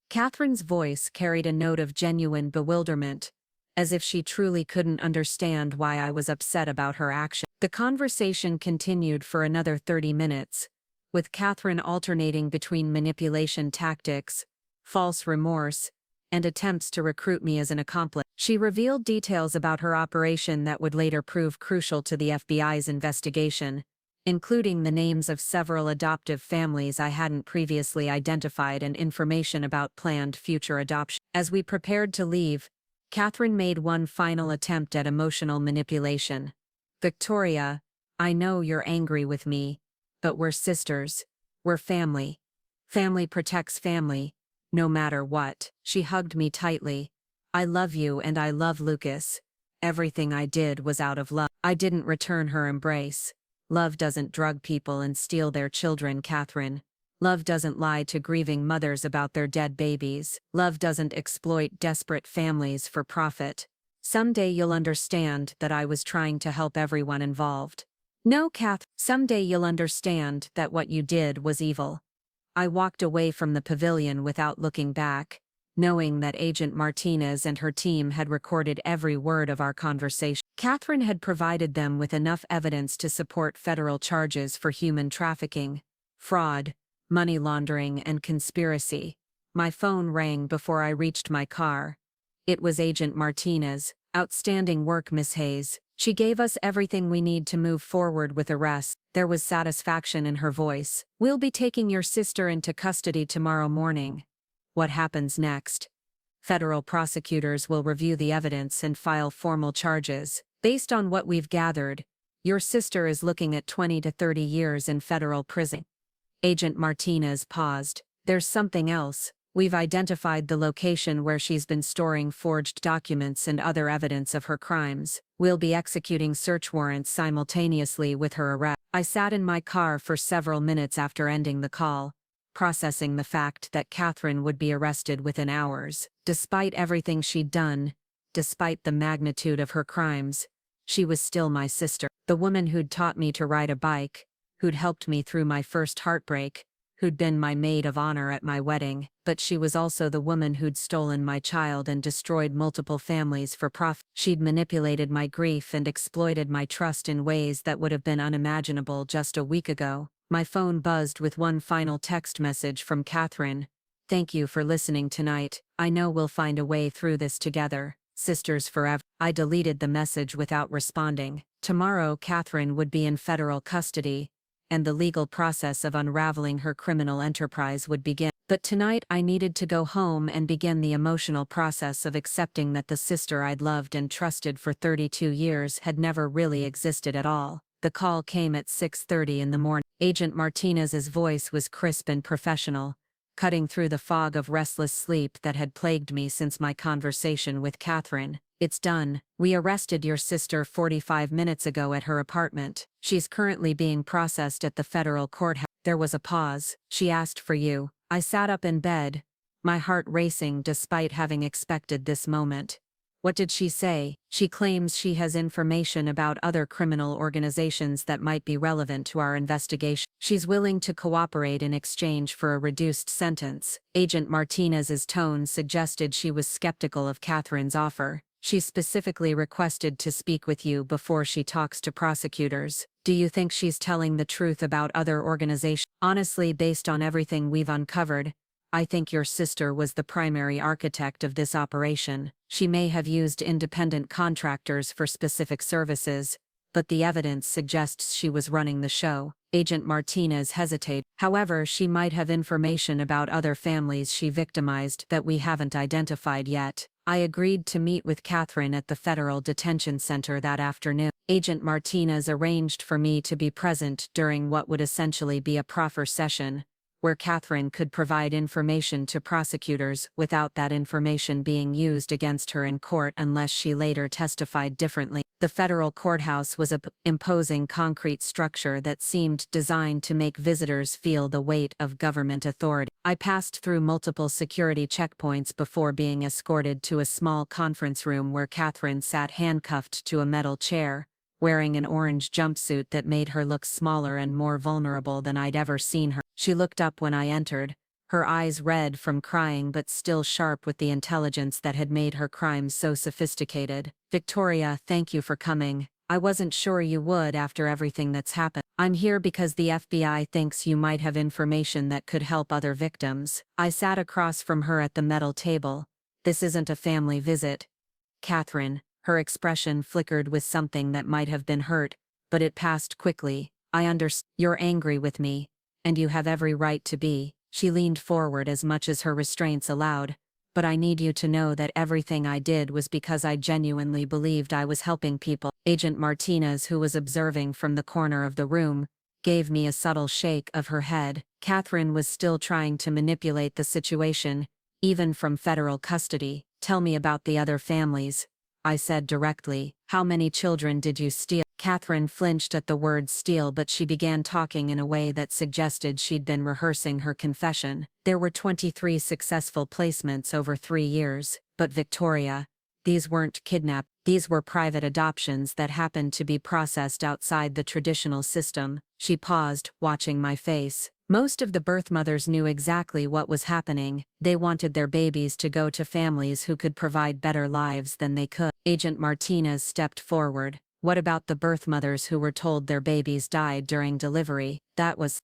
Catherine's voice carried a note of genuine bewilderment, as if she truly couldn't understand why I was upset about her action. The conversation continued for another 30 minutes, with Catherine alternating between manipulation tactics, false remorse, and attempts to recruit me as an accomplice. She revealed details about her operation that would later prove crucial to the FBI's investigation, including the names of several adoptive families I hadn't previously identified and information about planned future adoption. As we prepared to leave, Catherine made one final attempt at emotional manipulation. Victoria, I know you're angry with me, but we're sisters. We're family. Family protects family, no matter what. She hugged me tightly. I love you and I love Lucas. Everything I did was out of love. I didn't return her embrace. Love doesn't drug people and steal their children, Catherine. Love doesn't lie to grieving mothers about their dead babies. Love doesn't exploit desperate families for profit. Someday you'll understand that I was trying to help everyone involved. No, Kath, someday you'll understand that what you did was evil. I walked away from the pavilion without looking back, knowing that Agent Martinez and her team had recorded every word of our conversation. Catherine had provided them with enough evidence to support federal charges for human trafficking, fraud, money laundering, and conspiracy. My phone rang before I reached my car. It was Agent Martinez. Outstanding work, Miss Hayes. She gave us everything we need to move forward with arrests. There was satisfaction in her voice. We'll be taking your sister into custody tomorrow morning. What happens next? Federal prosecutors will review the evidence and file formal charges. Based on what we've gathered, your sister is looking at 20 to 30 years in federal prison. Agent Martinez paused. There's something else. We've identified the location where she's been storing forged documents and other evidence of her crimes. We'll be executing search warrants simultaneously with her arrest. I sat in my car for several minutes after ending the call, processing the fact that Catherine would be arrested within hours. Despite everything she'd done, despite the magnitude of her crimes, she was still my sister. The woman who'd taught me to ride a bike, who'd helped me through my first heartbreak, who'd been my maid of honor at my wedding, but she was also the woman who'd stolen my child and destroyed multiple families for profit. She'd manipulated my grief and exploited my trust in ways that would have been unimaginable just a week ago. My phone buzzed with one final text message from Catherine. Thank you for listening tonight. I know we'll find a way through this together. Sisters forever. I deleted the message without responding. Tomorrow Catherine would be in federal custody, and the legal process of unraveling her criminal enterprise would begin. But tonight I needed to go home and begin the emotional process of accepting that the sister I'd loved and trusted for 32 years had never really existed at all. The call came at 6:30 in the morning. Agent Martinez's voice was crisp and professional, cutting through the fog of restless sleep that had plagued me since my conversation with Catherine. It's done. We arrested your sister 45 minutes ago at her apartment. She's currently being processed at the federal courthouse. There was a pause. She asked for you. I sat up in bed, my heart racing despite having expected this moment. What did she say? She claims she has information about other criminal organizations that might be relevant to our investigation. She's willing to cooperate in exchange for a reduced sentence. Agent Martinez's tone suggested she was skeptical of Catherine's offer. She specifically requested to speak with you before she talks to prosecutors. Do you think she's telling the truth about other organizations? Honestly, based on everything we've uncovered, I think your sister was the primary architect of this operation. She may have used independent contractors for specific services, but the evidence suggests she was running the show. Agent Martinez hesitated. However, she might have information about other families she victimized that we haven't identified yet. I agreed to meet with Catherine at the Federal Detention Center that afternoon. Agent Martinez arranged for me to be present during what would essentially be a proffer session, where Catherine could provide information to prosecutors without that information being used against her in court unless she later testified differently. The federal courthouse was an imposing concrete structure that seemed designed to make visitors feel the weight of government authority. I passed through multiple security checkpoints before being escorted to a small conference room where Catherine sat handcuffed to a metal chair, wearing an orange jumpsuit that made her look smaller and more vulnerable than I'd ever seen her. She looked up when I entered, her eyes red from crying but still sharp with the intelligence that had made her crimes so sophisticated. "Victoria, thank you for coming. I wasn't sure you would after everything that's happened. I'm here because the FBI thinks you might have information that could help other victims." I sat across from her at the metal table. "This isn't a family visit, Catherine." Her expression flickered with something that might have been hurt, but it passed quickly. "I understand. You're angry with me, and you have every right to be." She leaned forward as much as her restraints allowed. "But I need you to know that everything I did was because I genuinely believed I was helping people." Agent Martinez, who was observing from the corner of the room, gave me a subtle shake of her head. Catherine was still trying to manipulate the situation, even from federal custody. "Tell me about the other families," I said directly. "How many children did you steal?" Catherine flinched at the word steal, but she began talking in a way that suggested she'd been rehearsing her confession. "There were 23 successful placements over 3 years, but Victoria, these weren't kidnapped. These were private adoptions that happened to be processed outside the traditional system." She paused, watching my face. Most of the birth mothers knew exactly what was happening. They wanted their babies to go to families who could provide better lives than they could. Agent Martinez stepped forward. "What about the birth mothers who were told their babies died during delivery?" That was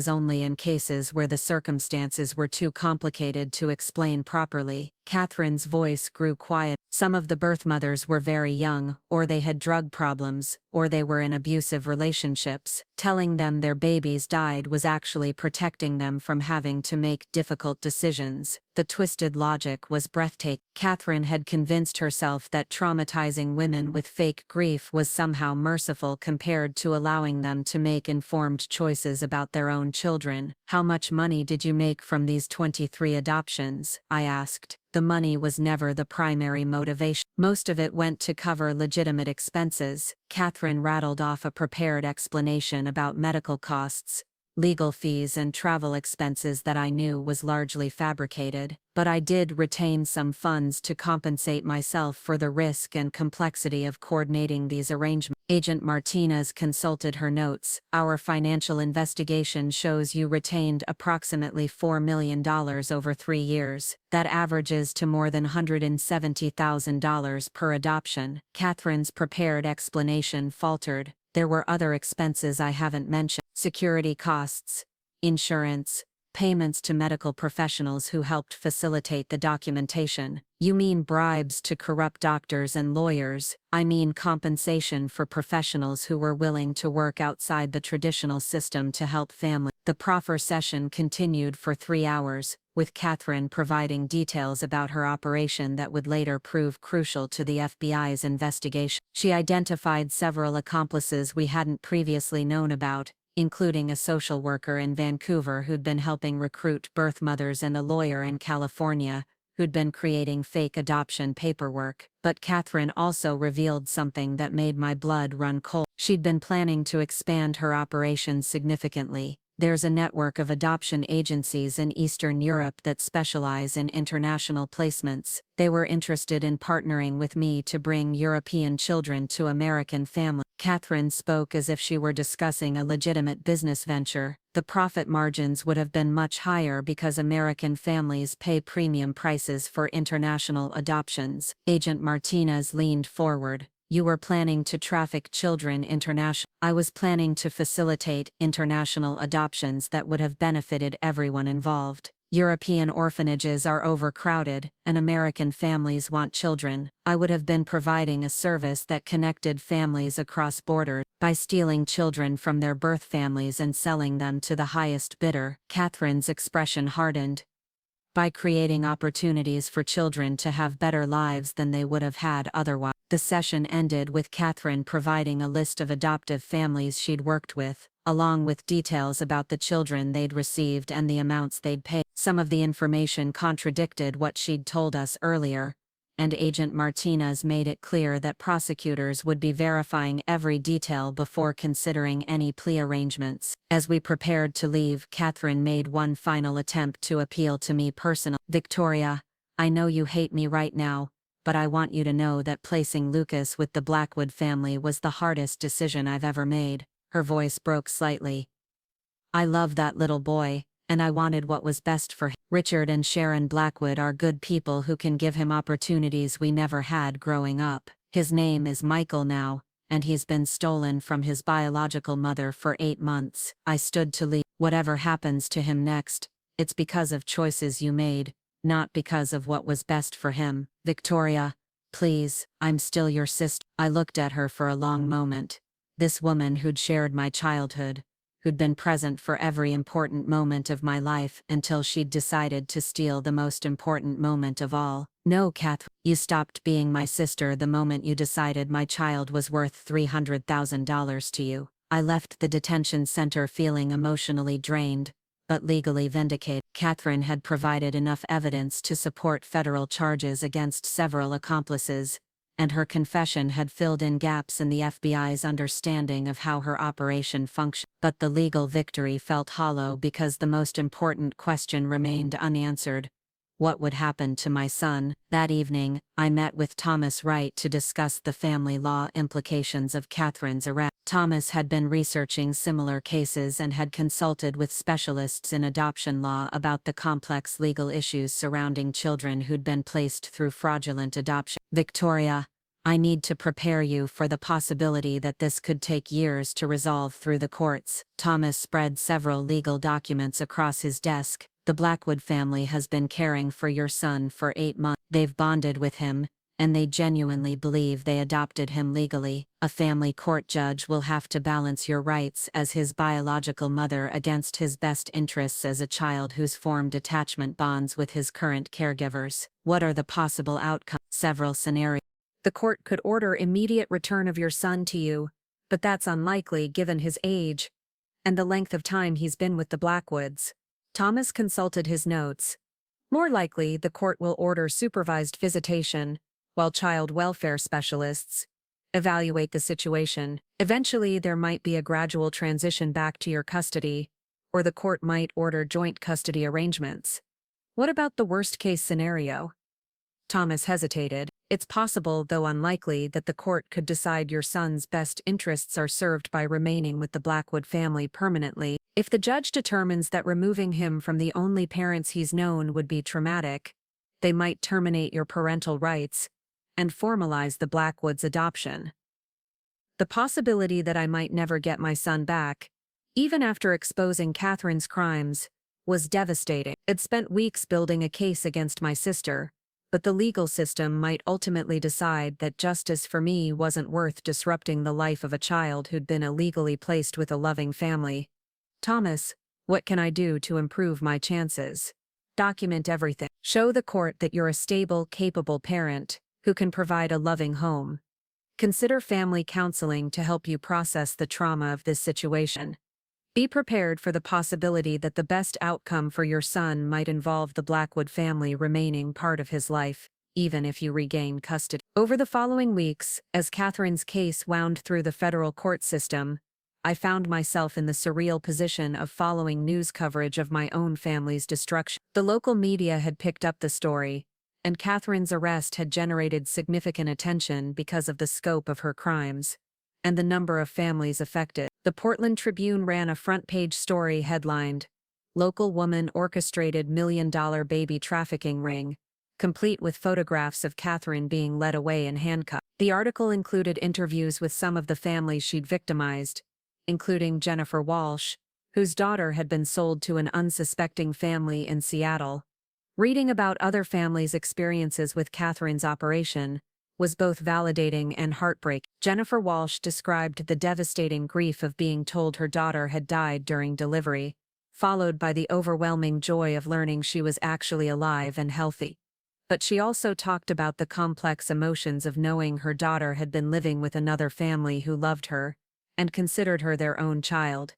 only in cases where the circumstances were too complicated to explain properly." Catherine's voice grew quiet. "Some of the birth mothers were very young, or they had drug problems, or they were in abusive relationships. Telling them their babies died was actually protecting them from having to make difficult decisions." The twisted logic was breathtaking. Catherine had convinced herself that traumatizing women with fake grief was somehow merciful compared to allowing them to make informed choices about their own children. "How much money did you make from these 23 adoptions?" I asked. The money was never the primary motivation. Most of it went to cover legitimate expenses. Catherine rattled off a prepared explanation about medical costs, legal fees and travel expenses that I knew was largely fabricated, but I did retain some funds to compensate myself for the risk and complexity of coordinating these arrangements. Agent Martinez consulted her notes. "Our financial investigation shows you retained approximately $4 million over 3 years. That averages to more than $170,000 per adoption." Catherine's prepared explanation faltered. "There were other expenses I haven't mentioned. Security costs, insurance, payments to medical professionals who helped facilitate the documentation." "You mean bribes to corrupt doctors and lawyers?" "I mean compensation for professionals who were willing to work outside the traditional system to help families." The proffer session continued for 3 hours, with Catherine providing details about her operation that would later prove crucial to the FBI's investigation. She identified several accomplices we hadn't previously known about, including a social worker in Vancouver who'd been helping recruit birth mothers and a lawyer in California who'd been creating fake adoption paperwork. But Catherine also revealed something that made my blood run cold. She'd been planning to expand her operations significantly. "There's a network of adoption agencies in Eastern Europe that specialize in international placements. They were interested in partnering with me to bring European children to American families." Catherine spoke as if she were discussing a legitimate business venture. "The profit margins would have been much higher because American families pay premium prices for international adoptions." Agent Martinez leaned forward. "You were planning to traffic children internationally." "I was planning to facilitate international adoptions that would have benefited everyone involved. European orphanages are overcrowded, and American families want children. I would have been providing a service that connected families across borders by stealing children from their birth families and selling them to the highest bidder." Catherine's expression hardened. by creating opportunities for children to have better lives than they would have had otherwise. The session ended with Catherine providing a list of adoptive families she'd worked with, along with details about the children they'd received and the amounts they'd paid. Some of the information contradicted what she'd told us earlier, and Agent Martinez made it clear that prosecutors would be verifying every detail before considering any plea arrangements. As we prepared to leave, Catherine made one final attempt to appeal to me personally. "Victoria, I know you hate me right now, but I want you to know that placing Lucas with the Blackwood family was the hardest decision I've ever made." Her voice broke slightly. "I love that little boy, and I wanted what was best for him. Richard and Sharon Blackwood are good people who can give him opportunities we never had growing up. His name is Michael now, and he's been stolen from his biological mother for 8 months. I stood to leave. Whatever happens to him next, it's because of choices you made, not because of what was best for him. Victoria, please, I'm still your sister." I looked at her for a long moment. This woman who'd shared my childhood, who'd been present for every important moment of my life until she'd decided to steal the most important moment of all. "No, Catherine, you stopped being my sister the moment you decided my child was worth $300,000 to you." I left the detention center feeling emotionally drained, but legally vindicated. Catherine had provided enough evidence to support federal charges against several accomplices, and her confession had filled in gaps in the FBI's understanding of how her operation functioned. But the legal victory felt hollow because the most important question remained unanswered: what would happen to my son? That evening, I met with Thomas Wright to discuss the family law implications of Catherine's arrest. Thomas had been researching similar cases and had consulted with specialists in adoption law about the complex legal issues surrounding children who'd been placed through fraudulent adoption. "Victoria, I need to prepare you for the possibility that this could take years to resolve through the courts." Thomas spread several legal documents across his desk. "The Blackwood family has been caring for your son for 8 months. They've bonded with him, and they genuinely believe they adopted him legally. A family court judge will have to balance your rights as his biological mother against his best interests as a child who's formed attachment bonds with his current caregivers. What are the possible outcomes?" Several scenarios. The court could order immediate return of your son to you, but that's unlikely given his age and the length of time he's been with the Blackwoods. Thomas consulted his notes. More likely, the court will order supervised visitation, while child welfare specialists evaluate the situation. Eventually, there might be a gradual transition back to your custody, or the court might order joint custody arrangements. What about the worst-case scenario? Thomas hesitated. It's possible, though unlikely, that the court could decide your son's best interests are served by remaining with the Blackwood family permanently. If the judge determines that removing him from the only parents he's known would be traumatic, they might terminate your parental rights and formalize the Blackwoods' adoption. The possibility that I might never get my son back, even after exposing Catherine's crimes, was devastating. I'd spent weeks building a case against my sister, but the legal system might ultimately decide that justice for me wasn't worth disrupting the life of a child who'd been illegally placed with a loving family. "Thomas, what can I do to improve my chances?" "Document everything. Show the court that you're a stable, capable parent who can provide a loving home. Consider family counseling to help you process the trauma of this situation. Be prepared for the possibility that the best outcome for your son might involve the Blackwood family remaining part of his life, even if you regain custody." Over the following weeks, as Catherine's case wound through the federal court system, I found myself in the surreal position of following news coverage of my own family's destruction. The local media had picked up the story, and Catherine's arrest had generated significant attention because of the scope of her crimes and the number of families affected. The Portland Tribune ran a front-page story headlined, "Local Woman Orchestrated $1 Million Baby Trafficking Ring," complete with photographs of Catherine being led away in handcuffs. The article included interviews with some of the families she'd victimized, including Jennifer Walsh, whose daughter had been sold to an unsuspecting family in Seattle. Reading about other families' experiences with Catherine's operation was both validating and heartbreaking. Jennifer Walsh described the devastating grief of being told her daughter had died during delivery, followed by the overwhelming joy of learning she was actually alive and healthy. But she also talked about the complex emotions of knowing her daughter had been living with another family who loved her and considered her their own child.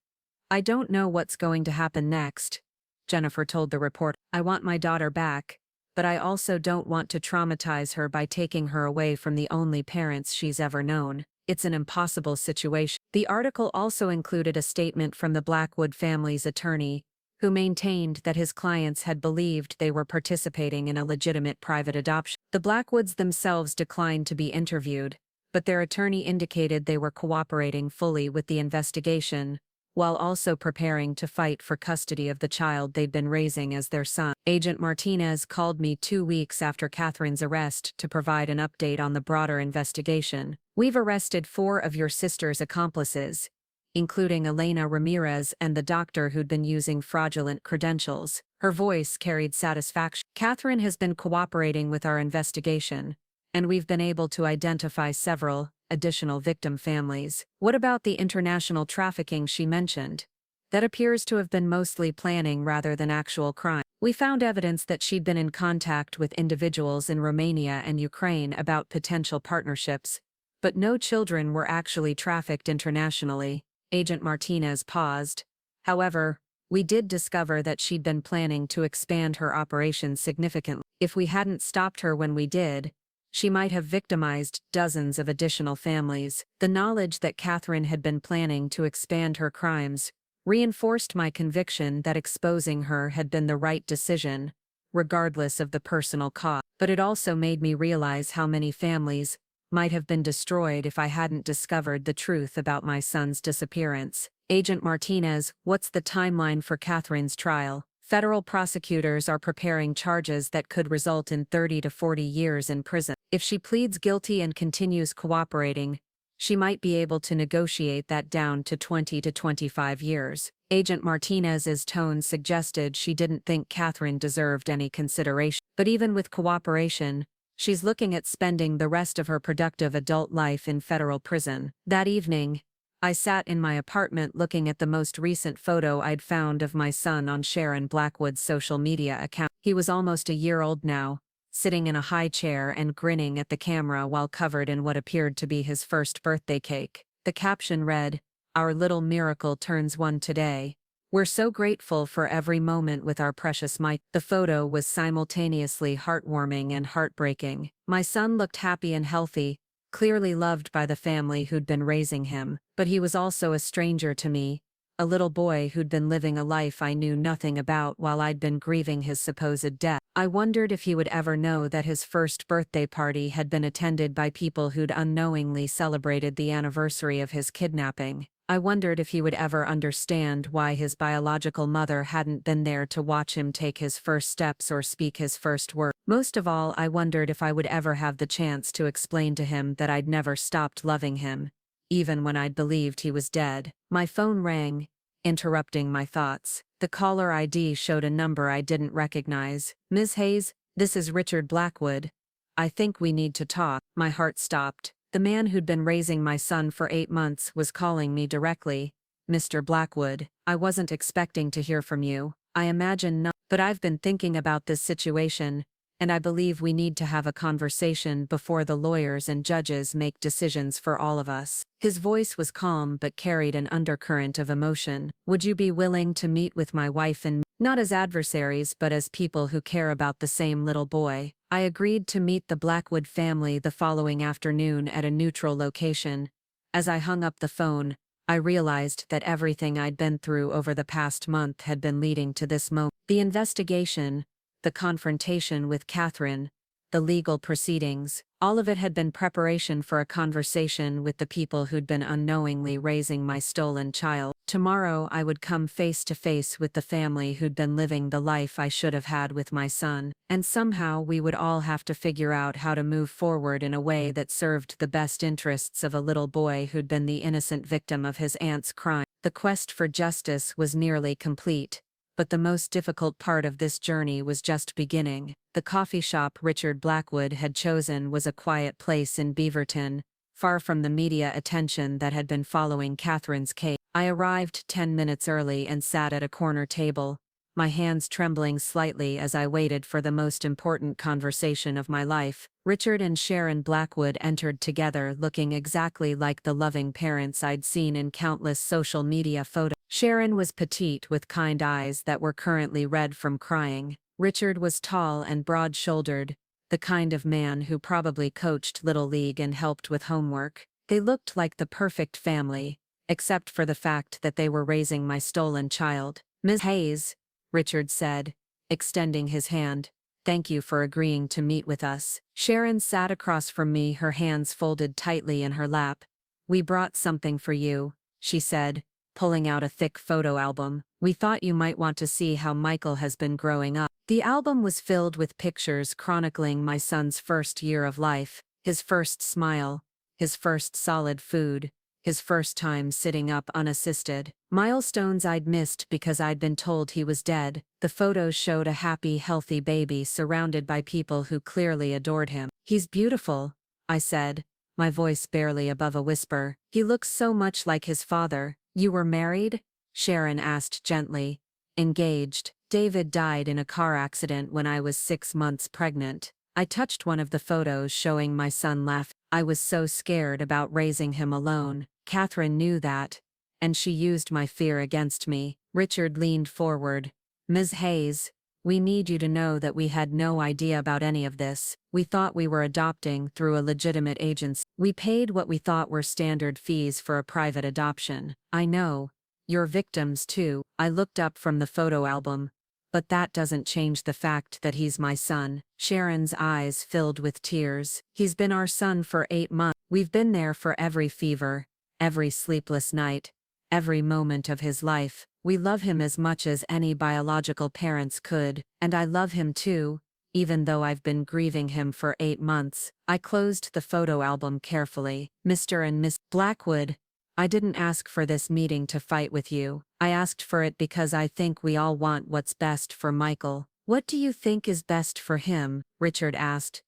"I don't know what's going to happen next," Jennifer told the reporter. "I want my daughter back, but I also don't want to traumatize her by taking her away from the only parents she's ever known. It's an impossible situation." The article also included a statement from the Blackwood family's attorney, who maintained that his clients had believed they were participating in a legitimate private adoption. The Blackwoods themselves declined to be interviewed, but their attorney indicated they were cooperating fully with the investigation, while also preparing to fight for custody of the child they'd been raising as their son. "Agent Martinez called me 2 weeks after Catherine's arrest to provide an update on the broader investigation. We've arrested 4 of your sister's accomplices, including Elena Ramirez and the doctor who'd been using fraudulent credentials." Her voice carried satisfaction. "Catherine has been cooperating with our investigation, and we've been able to identify several additional victim families." "What about the international trafficking she mentioned? That appears to have been mostly planning rather than actual crime." "We found evidence that she'd been in contact with individuals in Romania and Ukraine about potential partnerships, but no children were actually trafficked internationally." Agent Martinez paused. "However, we did discover that she'd been planning to expand her operations significantly. If we hadn't stopped her when we did, she might have victimized dozens of additional families." The knowledge that Catherine had been planning to expand her crimes reinforced my conviction that exposing her had been the right decision, regardless of the personal cost. But it also made me realize how many families might have been destroyed if I hadn't discovered the truth about my son's disappearance. "Agent Martinez, what's the timeline for Catherine's trial?" "Federal prosecutors are preparing charges that could result in 30 to 40 years in prison. If she pleads guilty and continues cooperating, she might be able to negotiate that down to 20 to 25 years. Agent Martinez's tone suggested she didn't think Catherine deserved any consideration. But even with cooperation, she's looking at spending the rest of her productive adult life in federal prison. That evening, I sat in my apartment looking at the most recent photo I'd found of my son on Sharon Blackwood's social media account. He was almost a year old now, sitting in a high chair and grinning at the camera while covered in what appeared to be his first birthday cake. The caption read, "Our little miracle turns 1 today. We're so grateful for every moment with our precious Mike." The photo was simultaneously heartwarming and heartbreaking. My son looked happy and healthy, clearly loved by the family who'd been raising him, but he was also a stranger to me, a little boy who'd been living a life I knew nothing about while I'd been grieving his supposed death. I wondered if he would ever know that his first birthday party had been attended by people who'd unknowingly celebrated the anniversary of his kidnapping. I wondered if he would ever understand why his biological mother hadn't been there to watch him take his first steps or speak his first word. Most of all, I wondered if I would ever have the chance to explain to him that I'd never stopped loving him, even when I'd believed he was dead. My phone rang, interrupting my thoughts. The caller ID showed a number I didn't recognize. "Ms. Hayes, this is Richard Blackwood. I think we need to talk." My heart stopped. The man who'd been raising my son for 8 months was calling me directly. "Mr. Blackwood, I wasn't expecting to hear from you. I imagine not, but I've been thinking about this situation, and I believe we need to have a conversation before the lawyers and judges make decisions for all of us." His voice was calm but carried an undercurrent of emotion. "Would you be willing to meet with my wife and me? Not as adversaries but as people who care about the same little boy." I agreed to meet the Blackwood family the following afternoon at a neutral location. As I hung up the phone, I realized that everything I'd been through over the past month had been leading to this moment. The investigation, the confrontation with Catherine, the legal proceedings, all of it had been preparation for a conversation with the people who'd been unknowingly raising my stolen child. Tomorrow I would come face to face with the family who'd been living the life I should have had with my son, and somehow we would all have to figure out how to move forward in a way that served the best interests of a little boy who'd been the innocent victim of his aunt's crime. The quest for justice was nearly complete, but the most difficult part of this journey was just beginning. The coffee shop Richard Blackwood had chosen was a quiet place in Beaverton, far from the media attention that had been following Catherine's case. I arrived 10 minutes early and sat at a corner table, my hands trembling slightly as I waited for the most important conversation of my life. Richard and Sharon Blackwood entered together looking exactly like the loving parents I'd seen in countless social media photos. Sharon was petite with kind eyes that were currently red from crying. Richard was tall and broad-shouldered, the kind of man who probably coached Little League and helped with homework. They looked like the perfect family, except for the fact that they were raising my stolen child. "Ms. Hayes," Richard said, extending his hand, "thank you for agreeing to meet with us." Sharon sat across from me, her hands folded tightly in her lap. "We brought something for you," she said, pulling out a thick photo album. "We thought you might want to see how Michael has been growing up." The album was filled with pictures chronicling my son's first year of life, his first smile, his first solid food, his first time sitting up unassisted. Milestones I'd missed because I'd been told he was dead. The photos showed a happy, healthy baby surrounded by people who clearly adored him. "He's beautiful," I said, my voice barely above a whisper. "He looks so much like his father." "You were married?" Sharon asked gently. "Engaged. David died in a car accident when I was 6 months pregnant." I touched one of the photos showing my son laughing. "I was so scared about raising him alone. Catherine knew that, and she used my fear against me." Richard leaned forward. "Ms. Hayes, we need you to know that we had no idea about any of this. We thought we were adopting through a legitimate agency. We paid what we thought were standard fees for a private adoption." "I know. You're victims too." I looked up from the photo album. "But that doesn't change the fact that he's my son." Sharon's eyes filled with tears. "He's been our son for 8 months. We've been there for every fever, every sleepless night, every moment of his life. We love him as much as any biological parents could, and I love him too, even though I've been grieving him for 8 months." I closed the photo album carefully. "Mr. and Miss Blackwood, I didn't ask for this meeting to fight with you. I asked for it because I think we all want what's best for Michael." "What do you think is best for him?" Richard asked.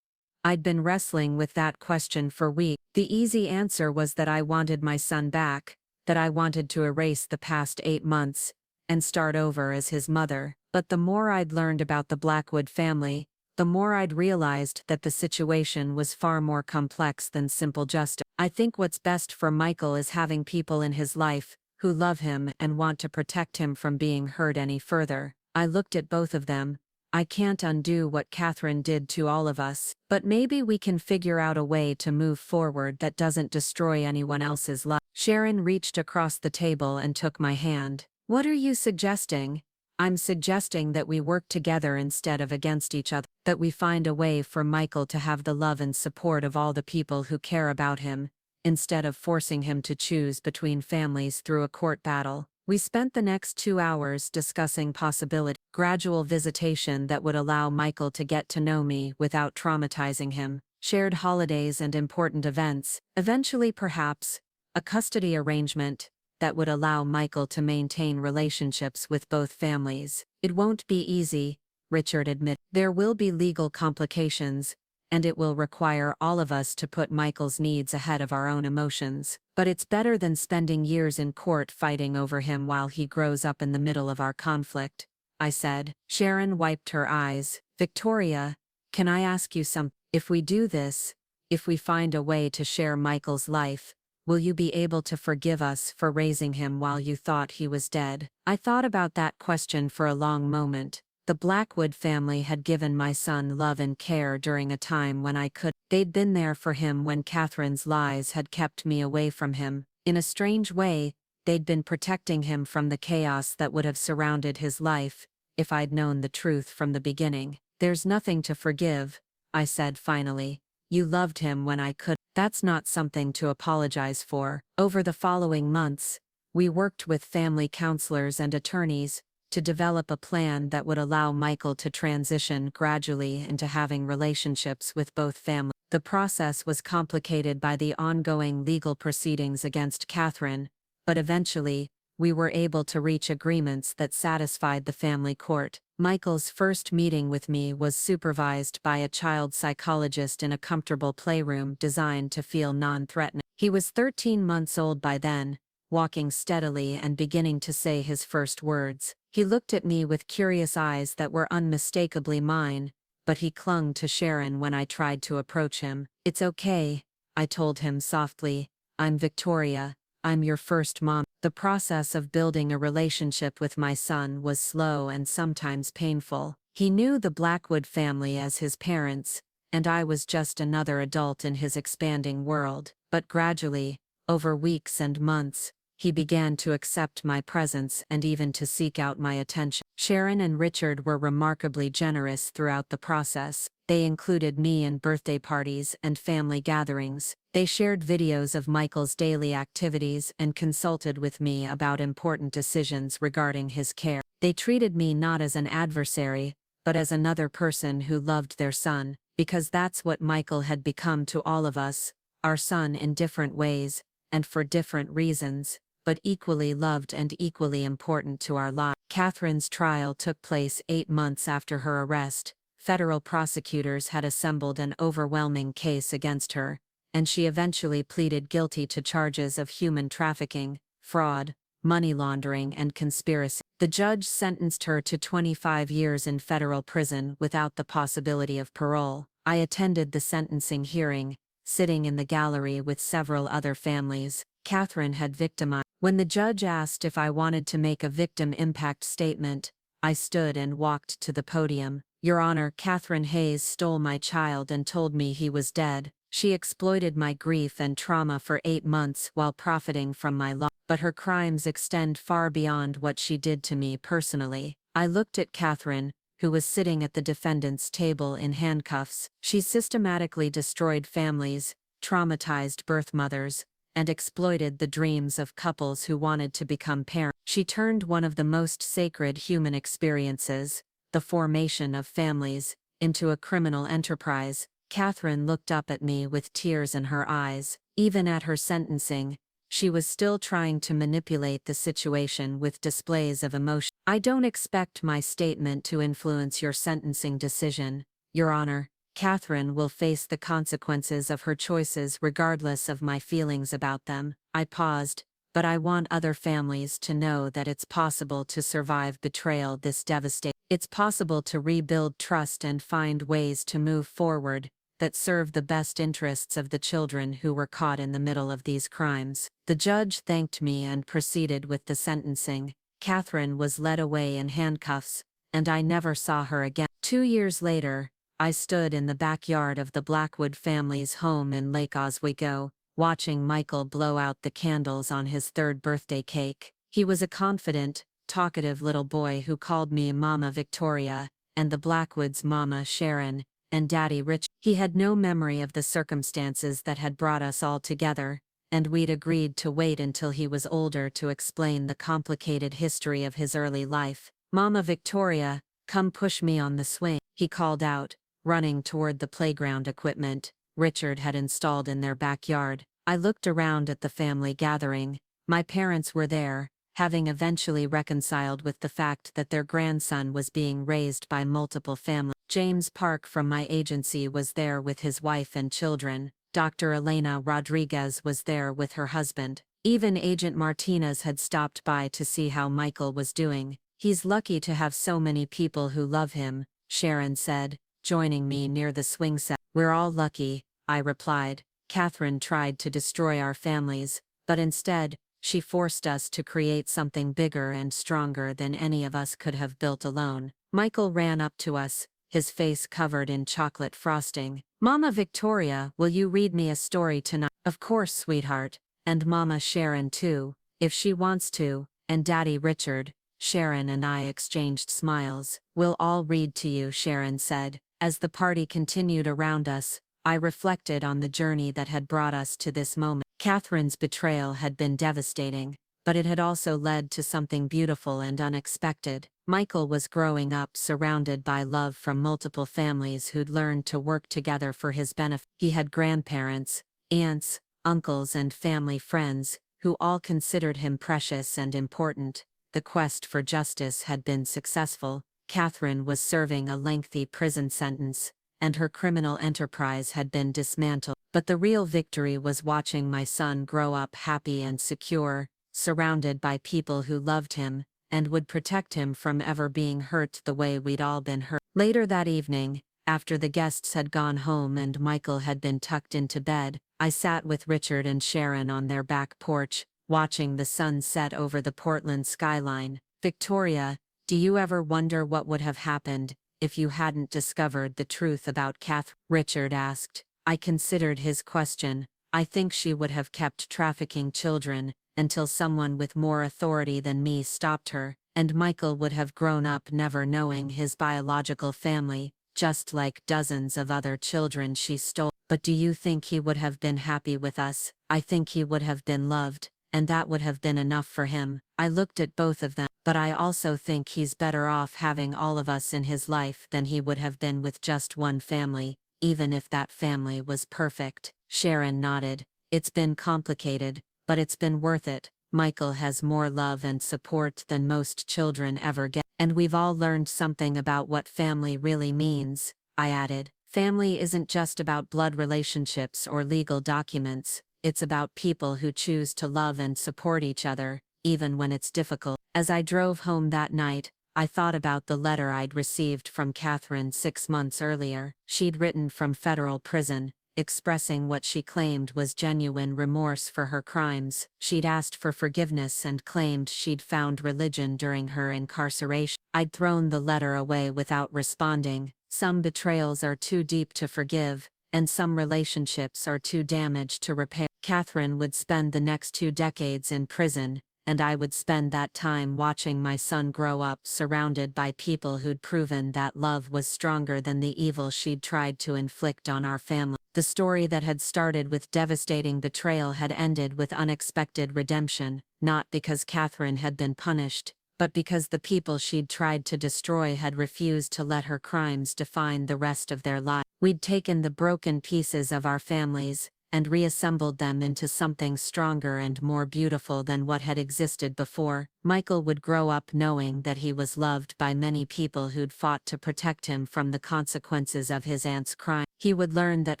I'd been wrestling with that question for weeks. The easy answer was that I wanted my son back, that I wanted to erase the past 8 months and start over as his mother. But the more I'd learned about the Blackwood family, the more I'd realized that the situation was far more complex than simple justice. "I think what's best for Michael is having people in his life who love him and want to protect him from being hurt any further." I looked at both of them. "I can't undo what Catherine did to all of us, but maybe we can figure out a way to move forward that doesn't destroy anyone else's life." Sharon reached across the table and took my hand. "What are you suggesting?" "I'm suggesting that we work together instead of against each other, that we find a way for Michael to have the love and support of all the people who care about him, instead of forcing him to choose between families through a court battle." We spent the next 2 hours discussing possibility, gradual visitation that would allow Michael to get to know me without traumatizing him, shared holidays and important events, eventually perhaps a custody arrangement that would allow Michael to maintain relationships with both families. "It won't be easy," Richard admitted. "There will be legal complications, and it will require all of us to put Michael's needs ahead of our own emotions. But it's better than spending years in court fighting over him while he grows up in the middle of our conflict," I said. Sharon wiped her eyes. "Victoria, can I ask you something? If we do this, if we find a way to share Michael's life, will you be able to forgive us for raising him while you thought he was dead?" I thought about that question for a long moment. The Blackwood family had given my son love and care during a time when I could. They'd been there for him when Catherine's lies had kept me away from him. In a strange way, they'd been protecting him from the chaos that would have surrounded his life if I'd known the truth from the beginning. "There's nothing to forgive," I said finally. "You loved him when I could. That's not something to apologize for." Over the following months, we worked with family counselors and attorneys to develop a plan that would allow Michael to transition gradually into having relationships with both families. The process was complicated by the ongoing legal proceedings against Catherine, but eventually, we were able to reach agreements that satisfied the family court. Michael's first meeting with me was supervised by a child psychologist in a comfortable playroom designed to feel non-threatening. He was 13 months old by then, walking steadily and beginning to say his first words. He looked at me with curious eyes that were unmistakably mine, but he clung to Sharon when I tried to approach him. "It's okay," I told him softly. "I'm Victoria. I'm your first mom." The process of building a relationship with my son was slow and sometimes painful. He knew the Blackwood family as his parents, and I was just another adult in his expanding world. But gradually, over weeks and months, he began to accept my presence and even to seek out my attention. Sharon and Richard were remarkably generous throughout the process. They included me in birthday parties and family gatherings. They shared videos of Michael's daily activities and consulted with me about important decisions regarding his care. They treated me not as an adversary, but as another person who loved their son, because that's what Michael had become to all of us, our son in different ways, and for different reasons, but equally loved and equally important to our lives. Catherine's trial took place 8 months after her arrest. Federal prosecutors had assembled an overwhelming case against her, and she eventually pleaded guilty to charges of human trafficking, fraud, money laundering, and conspiracy. The judge sentenced her to 25 years in federal prison without the possibility of parole. I attended the sentencing hearing, sitting in the gallery with several other families. Catherine had victimized. When the judge asked if I wanted to make a victim impact statement, I stood and walked to the podium. "Your Honor, Catherine Hayes stole my child and told me he was dead. She exploited my grief and trauma for 8 months while profiting from my loss. But her crimes extend far beyond what she did to me personally." I looked at Catherine, who was sitting at the defendant's table in handcuffs. She systematically destroyed families, traumatized birth mothers, and exploited the dreams of couples who wanted to become parents. She turned one of the most sacred human experiences, the formation of families, into a criminal enterprise. Catherine looked up at me with tears in her eyes. Even at her sentencing, she was still trying to manipulate the situation with displays of emotion. "I don't expect my statement to influence your sentencing decision, Your Honor. Catherine will face the consequences of her choices regardless of my feelings about them." I paused, "But I want other families to know that it's possible to survive betrayal this devastating. It's possible to rebuild trust and find ways to move forward that serve the best interests of the children who were caught in the middle of these crimes." The judge thanked me and proceeded with the sentencing. Catherine was led away in handcuffs, and I never saw her again. 2 years later, I stood in the backyard of the Blackwood family's home in Lake Oswego, watching Michael blow out the candles on his 3rd birthday cake. He was a confident, talkative little boy who called me Mama Victoria, and the Blackwoods' Mama Sharon, and Daddy Rich. He had no memory of the circumstances that had brought us all together, and we'd agreed to wait until he was older to explain the complicated history of his early life. "Mama Victoria, come push me on the swing," he called out, running toward the playground equipment Richard had installed in their backyard. I looked around at the family gathering. My parents were there, having eventually reconciled with the fact that their grandson was being raised by multiple families. James Park from my agency was there with his wife and children. Dr. Elena Rodriguez was there with her husband. Even Agent Martinez had stopped by to see how Michael was doing. "He's lucky to have so many people who love him," Sharon said, joining me near the swing set. "We're all lucky," I replied. "Catherine tried to destroy our families, but instead, she forced us to create something bigger and stronger than any of us could have built alone." Michael ran up to us, his face covered in chocolate frosting. "Mama Victoria, will you read me a story tonight?" "Of course, sweetheart, and Mama Sharon too, if she wants to, and Daddy Richard." Sharon and I exchanged smiles. "We'll all read to you," Sharon said. As the party continued around us, I reflected on the journey that had brought us to this moment. Catherine's betrayal had been devastating, but it had also led to something beautiful and unexpected. Michael was growing up surrounded by love from multiple families who'd learned to work together for his benefit. He had grandparents, aunts, uncles, and family friends who all considered him precious and important. The quest for justice had been successful. Catherine was serving a lengthy prison sentence, and her criminal enterprise had been dismantled. But the real victory was watching my son grow up happy and secure, surrounded by people who loved him and would protect him from ever being hurt the way we'd all been hurt. Later that evening, after the guests had gone home and Michael had been tucked into bed, I sat with Richard and Sharon on their back porch, watching the sun set over the Portland skyline. Victoria, do you ever wonder what would have happened if you hadn't discovered the truth about Catherine? Richard asked. I considered his question. I think she would have kept trafficking children until someone with more authority than me stopped her, and Michael would have grown up never knowing his biological family, just like dozens of other children she stole. But do you think he would have been happy with us? I think he would have been loved, and that would have been enough for him. I looked at both of them, but I also think he's better off having all of us in his life than he would have been with just one family, even if that family was perfect. Sharon nodded. It's been complicated, but it's been worth it. Michael has more love and support than most children ever get. And we've all learned something about what family really means, I added. Family isn't just about blood relationships or legal documents, it's about people who choose to love and support each other, even when it's difficult. As I drove home that night, I thought about the letter I'd received from Catherine 6 months earlier. She'd written from federal prison, expressing what she claimed was genuine remorse for her crimes. She'd asked for forgiveness and claimed she'd found religion during her incarceration. I'd thrown the letter away without responding. Some betrayals are too deep to forgive, and some relationships are too damaged to repair. Catherine would spend the next 2 decades in prison, and I would spend that time watching my son grow up surrounded by people who'd proven that love was stronger than the evil she'd tried to inflict on our family. The story that had started with devastating betrayal had ended with unexpected redemption, not because Catherine had been punished, but because the people she'd tried to destroy had refused to let her crimes define the rest of their lives. We'd taken the broken pieces of our families and reassembled them into something stronger and more beautiful than what had existed before. Michael would grow up knowing that he was loved by many people who'd fought to protect him from the consequences of his aunt's crime. He would learn that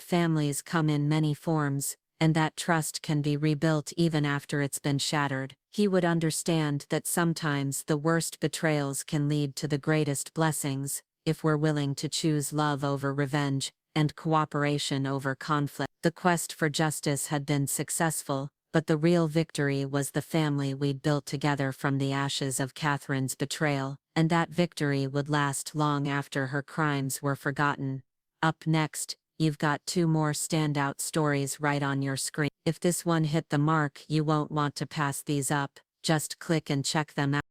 families come in many forms, and that trust can be rebuilt even after it's been shattered. He would understand that sometimes the worst betrayals can lead to the greatest blessings, if we're willing to choose love over revenge, and cooperation over conflict. The quest for justice had been successful, but the real victory was the family we'd built together from the ashes of Catherine's betrayal, and that victory would last long after her crimes were forgotten. Up next, you've got 2 more standout stories right on your screen. If this one hit the mark, you won't want to pass these up. Just click and check them out.